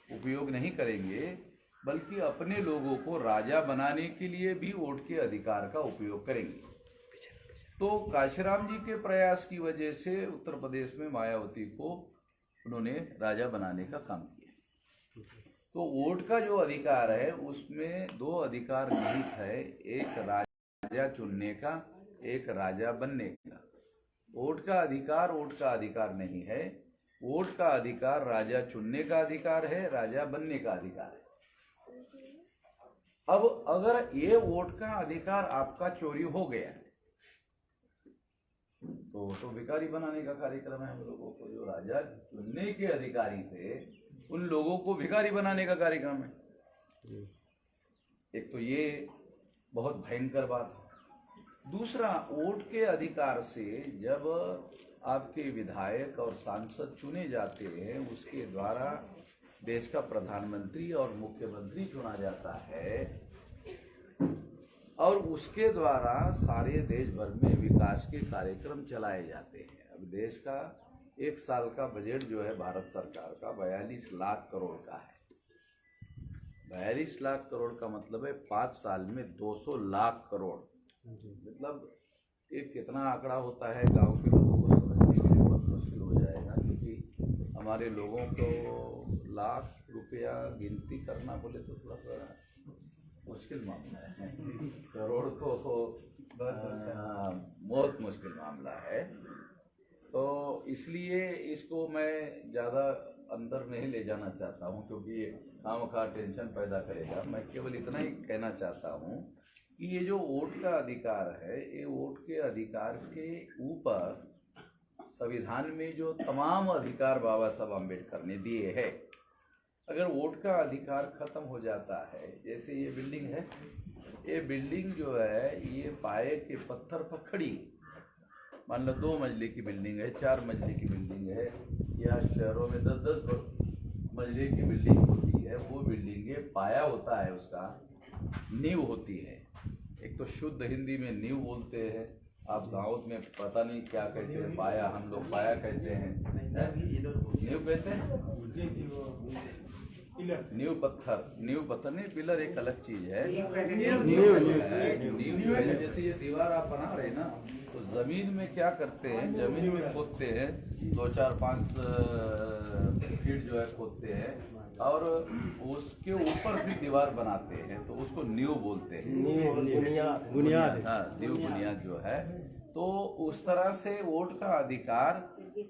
उपयोग नहीं करेंगे, बल्कि अपने लोगों को राजा बनाने के लिए भी वोट के अधिकार का उपयोग करेंगे। तो काशीराम जी के प्रयास की वजह से उत्तर प्रदेश में मायावती को उन्होंने राजा बनाने का काम किया। तो वोट का जो अधिकार है उसमें 2 अधिकार निहित है, एक राजा चुनने का, एक राजा बनने का। वोट का अधिकार नहीं है। वोट का अधिकार राजा चुनने का अधिकार है, राजा बनने का अधिकार है। अब अगर ये वोट का अधिकार आपका चोरी हो गया तो भिखारी बनाने का कार्यक्रम है हम लोगों को। जो राजा चुनने के अधिकारी थे उन लोगों को भिखारी बनाने का कार्यक्रम है। एक तो ये बहुत भयंकर बात है। दूसरा, वोट के अधिकार से जब आपके विधायक और सांसद चुने जाते हैं, उसके द्वारा देश का प्रधानमंत्री और मुख्यमंत्री चुना जाता है और उसके द्वारा सारे देश भर में विकास के कार्यक्रम चलाए जाते हैं। अब देश का 1 साल का बजट जो है भारत सरकार का 42 लाख करोड़ का है। 42 लाख करोड़ का मतलब है 5 साल में 200 लाख करोड़। मतलब ये कितना आंकड़ा होता है गांव के लोगों को समझने के लिए बहुत मुश्किल हो जाएगा, क्योंकि हमारे लोगों को लाख रुपया गिनती करना बोले तो थोड़ा सा मुश्किल मामला है। करोड़ तो बहुत मुश्किल मामला है। तो इसलिए इसको मैं ज़्यादा अंदर नहीं ले जाना चाहता हूँ, क्योंकि ये खामखा टेंशन पैदा करेगा। मैं केवल इतना ही कहना चाहता हूँ कि ये जो वोट का अधिकार है, ये वोट के अधिकार के ऊपर संविधान में जो तमाम अधिकार बाबा साहब अम्बेडकर ने दिए हैं, अगर वोट का अधिकार खत्म हो जाता है, जैसे ये बिल्डिंग है, ये बिल्डिंग जो है ये पाए के पत्थर पर खड़ी, मान लो 2 मंजिले की बिल्डिंग है, 4 मंजिले की बिल्डिंग है, या शहरों में 10-10 मंजिले की बिल्डिंग होती है, वो बिल्डिंग ये पाया होता है, उसका नींव होती है। एक तो शुद्ध हिंदी में नींव बोलते हैं, आप गाँव में पता नहीं क्या कहते हैं, पाया, हम लोग पाया कहते हैं, नींव कहते हैं, नींव पत्थर नहीं, पिलर एक अलग चीज है। नींव जो है, जैसे ये दीवार आप बना रहे ना, तो जमीन में क्या करते हैं, जमीन में खोदते हैं, 2-4-5 फीट जो है खोदते हैं, और उसके ऊपर फिर दीवार बनाते हैं, तो उसको नींव बोलते हैं, बुनियाद। हाँ, नींव बुनियाद जो है। तो उस तरह से वोट का अधिकार,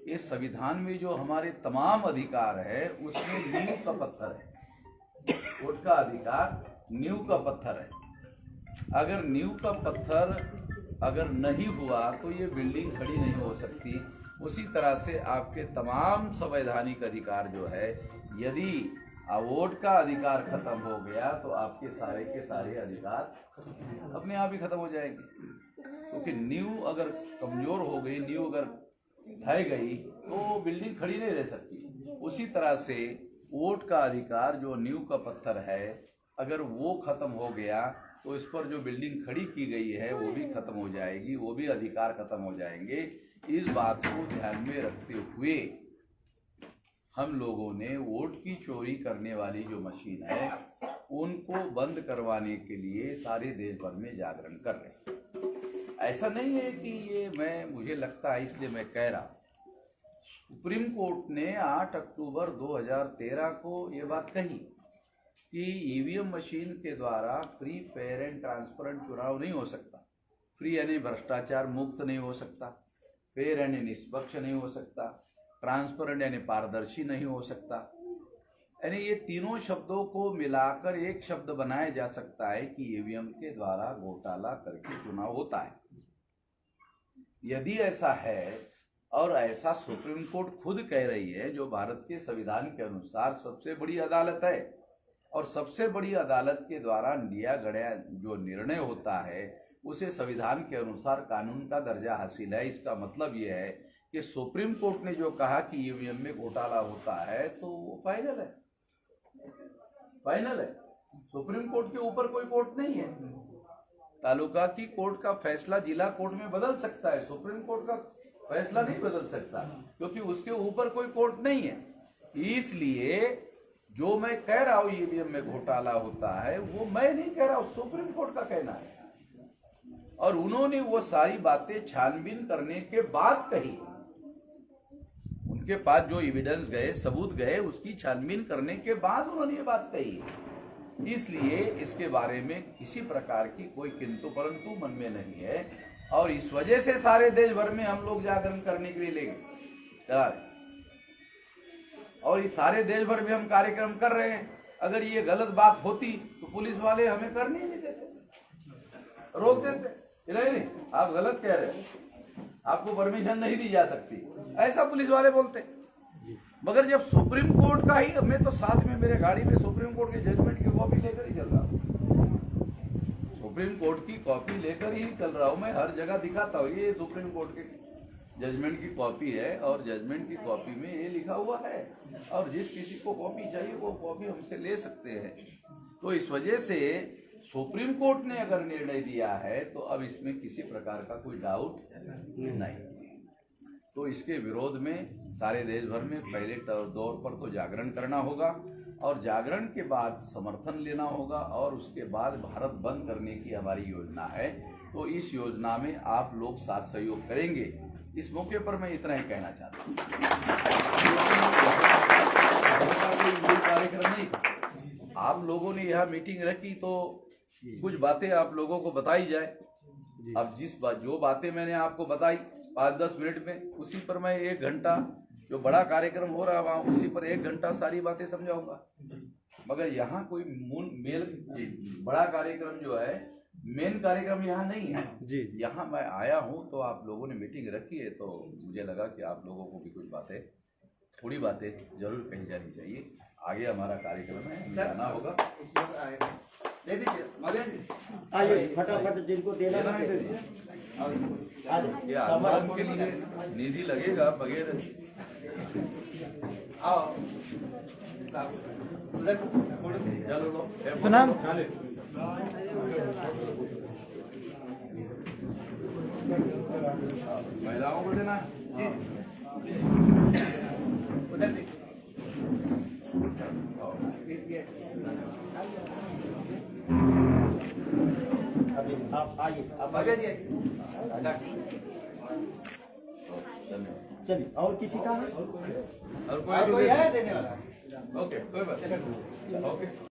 ये संविधान में जो हमारे तमाम अधिकार है, उसमें नींव का पत्थर है। वोट का अधिकार नींव का पत्थर है। अगर नींव का पत्थर अगर नहीं हुआ तो ये बिल्डिंग खड़ी नहीं हो सकती। उसी तरह से आपके तमाम संवैधानिक अधिकार जो है, यदि वोट का अधिकार खत्म हो गया तो आपके सारे के सारे अधिकार अपने आप ही खत्म हो जाएंगे, क्योंकि नींव अगर कमजोर हो गई, नींव अगर ढह गई तो बिल्डिंग खड़ी नहीं रह सकती। उसी तरह से वोट का अधिकार जो नींव का पत्थर है, अगर वो खत्म हो गया तो इस पर जो बिल्डिंग खड़ी की गई है वो भी खत्म हो जाएगी, वो भी अधिकार खत्म हो जाएंगे। इस बात को ध्यान में रखते हुए हम लोगों ने वोट की चोरी करने वाली जो मशीन है उनको बंद करवाने के लिए सारे देश भर में जागरण कर रहे हैं। ऐसा नहीं है कि ये मुझे लगता है इसलिए मैं कह रहा। सुप्रीम कोर्ट ने 8 अक्टूबर 2013 को ये बात कही कि ईवीएम मशीन के द्वारा फ्री, फेयर एंड ट्रांसपेरेंट चुनाव नहीं हो सकता। फ्री यानी भ्रष्टाचार मुक्त नहीं हो सकता, फेयर यानी निष्पक्ष नहीं हो सकता, ट्रांसपेरेंट यानी पारदर्शी नहीं हो सकता। यानी ये तीनों शब्दों को मिलाकर एक शब्द बनाया जा सकता है कि ईवीएम के द्वारा घोटाला करके चुनाव होता है। यदि ऐसा है, और ऐसा सुप्रीम कोर्ट खुद कह रही है, जो भारत के संविधान के अनुसार सबसे बड़ी अदालत है, और सबसे बड़ी अदालत के द्वारा लिया गया जो निर्णय होता है उसे संविधान के अनुसार कानून का दर्जा हासिल है। इसका मतलब यह है कि सुप्रीम कोर्ट ने जो कहा कि ईवीएम में घोटाला होता है तो वो फाइनल है, फाइनल है। सुप्रीम कोर्ट के ऊपर कोई कोर्ट नहीं है। तालुका की कोर्ट का फैसला जिला कोर्ट में बदल सकता है, सुप्रीम कोर्ट का फैसला नहीं बदल सकता, क्योंकि उसके ऊपर कोई कोर्ट नहीं है। इसलिए जो मैं कह रहा हूं ईवीएम में घोटाला होता है वो मैं नहीं कह रहा हूं, सुप्रीम कोर्ट का कहना है। और उन्होंने वो सारी बातें छानबीन करने के बाद कही, उनके पास जो एविडेंस गए, सबूत गए, उसकी छानबीन करने के बाद उन्होंने ये बात कही। इसलिए इसके बारे में किसी प्रकार की कोई किंतु परंतु मन में नहीं है, और इस वजह से सारे देश भर में हम लोग जागरण करने के लिए लेंगे, और इस सारे देश भर में हम कार्यक्रम कर रहे हैं। अगर ये गलत बात होती तो पुलिस वाले हमें करने नहीं देते, रोक देते, नहीं आप गलत कह रहे हो, आपको परमिशन नहीं दी जा सकती, ऐसा पुलिस वाले बोलते। मगर जब सुप्रीम कोर्ट का ही, मैं तो साथ में मेरे गाड़ी में सुप्रीम कोर्ट के जजमेंट की कॉपी लेकर ही चल रहा हूँ, सुप्रीम कोर्ट की कॉपी लेकर ही चल रहा हूँ। मैं हर जगह दिखाता हूँ ये सुप्रीम कोर्ट के जजमेंट की कॉपी है, और जजमेंट की कॉपी में ये लिखा हुआ है, और जिस किसी को कॉपी चाहिए वो कॉपी हमसे ले सकते हैं। तो इस वजह से सुप्रीम कोर्ट ने अगर निर्णय दिया है तो अब इसमें किसी प्रकार का कोई डाउट नहीं। तो इसके विरोध में सारे देश भर में पहले दौर पर तो जागरण करना होगा, और जागरण के बाद समर्थन लेना होगा, और उसके बाद भारत बंद करने की हमारी योजना है। तो इस योजना में आप लोग साथ सहयोग करेंगे। इस मौके पर मैं इतना ही कहना चाहता हूँ। कार्यक्रम नहीं, आप लोगों ने यह मीटिंग रखी तो कुछ बातें आप लोगों को बताई जाए। अब जो बातें मैंने आपको बताई 5-10 मिनट में, उसी पर मैं 1 घंटा जो बड़ा कार्यक्रम हो रहा है वहाँ उसी पर 1 घंटा सारी बातें समझाऊंगा, मगर यहाँ कोई मेल बड़ा कार्यक्रम जो है मेन कार्यक्रम यहाँ नहीं है जी। यहाँ मैं आया हूँ तो आप लोगों ने मीटिंग रखी है, तो मुझे लगा कि आप लोगों को भी कुछ बातें, थोड़ी बातें जरूर कही जानी चाहिए। आगे हमारा कार्यक्रम है, जाना होगा। दे दीजिए मगर आइए फटाफट जिनको देना है दे दीजिए। ये आंदोलन के लिए निधि लगेगा बगैर। आओ चलो लो प्रणाम। महिलाओं को देना जी, उधर देखिए। अभी आप आइए, आप आगे आइए। चलिए, और किसी का है? और कोई है देने वाला? ओके, कोई बात नहीं। ओके।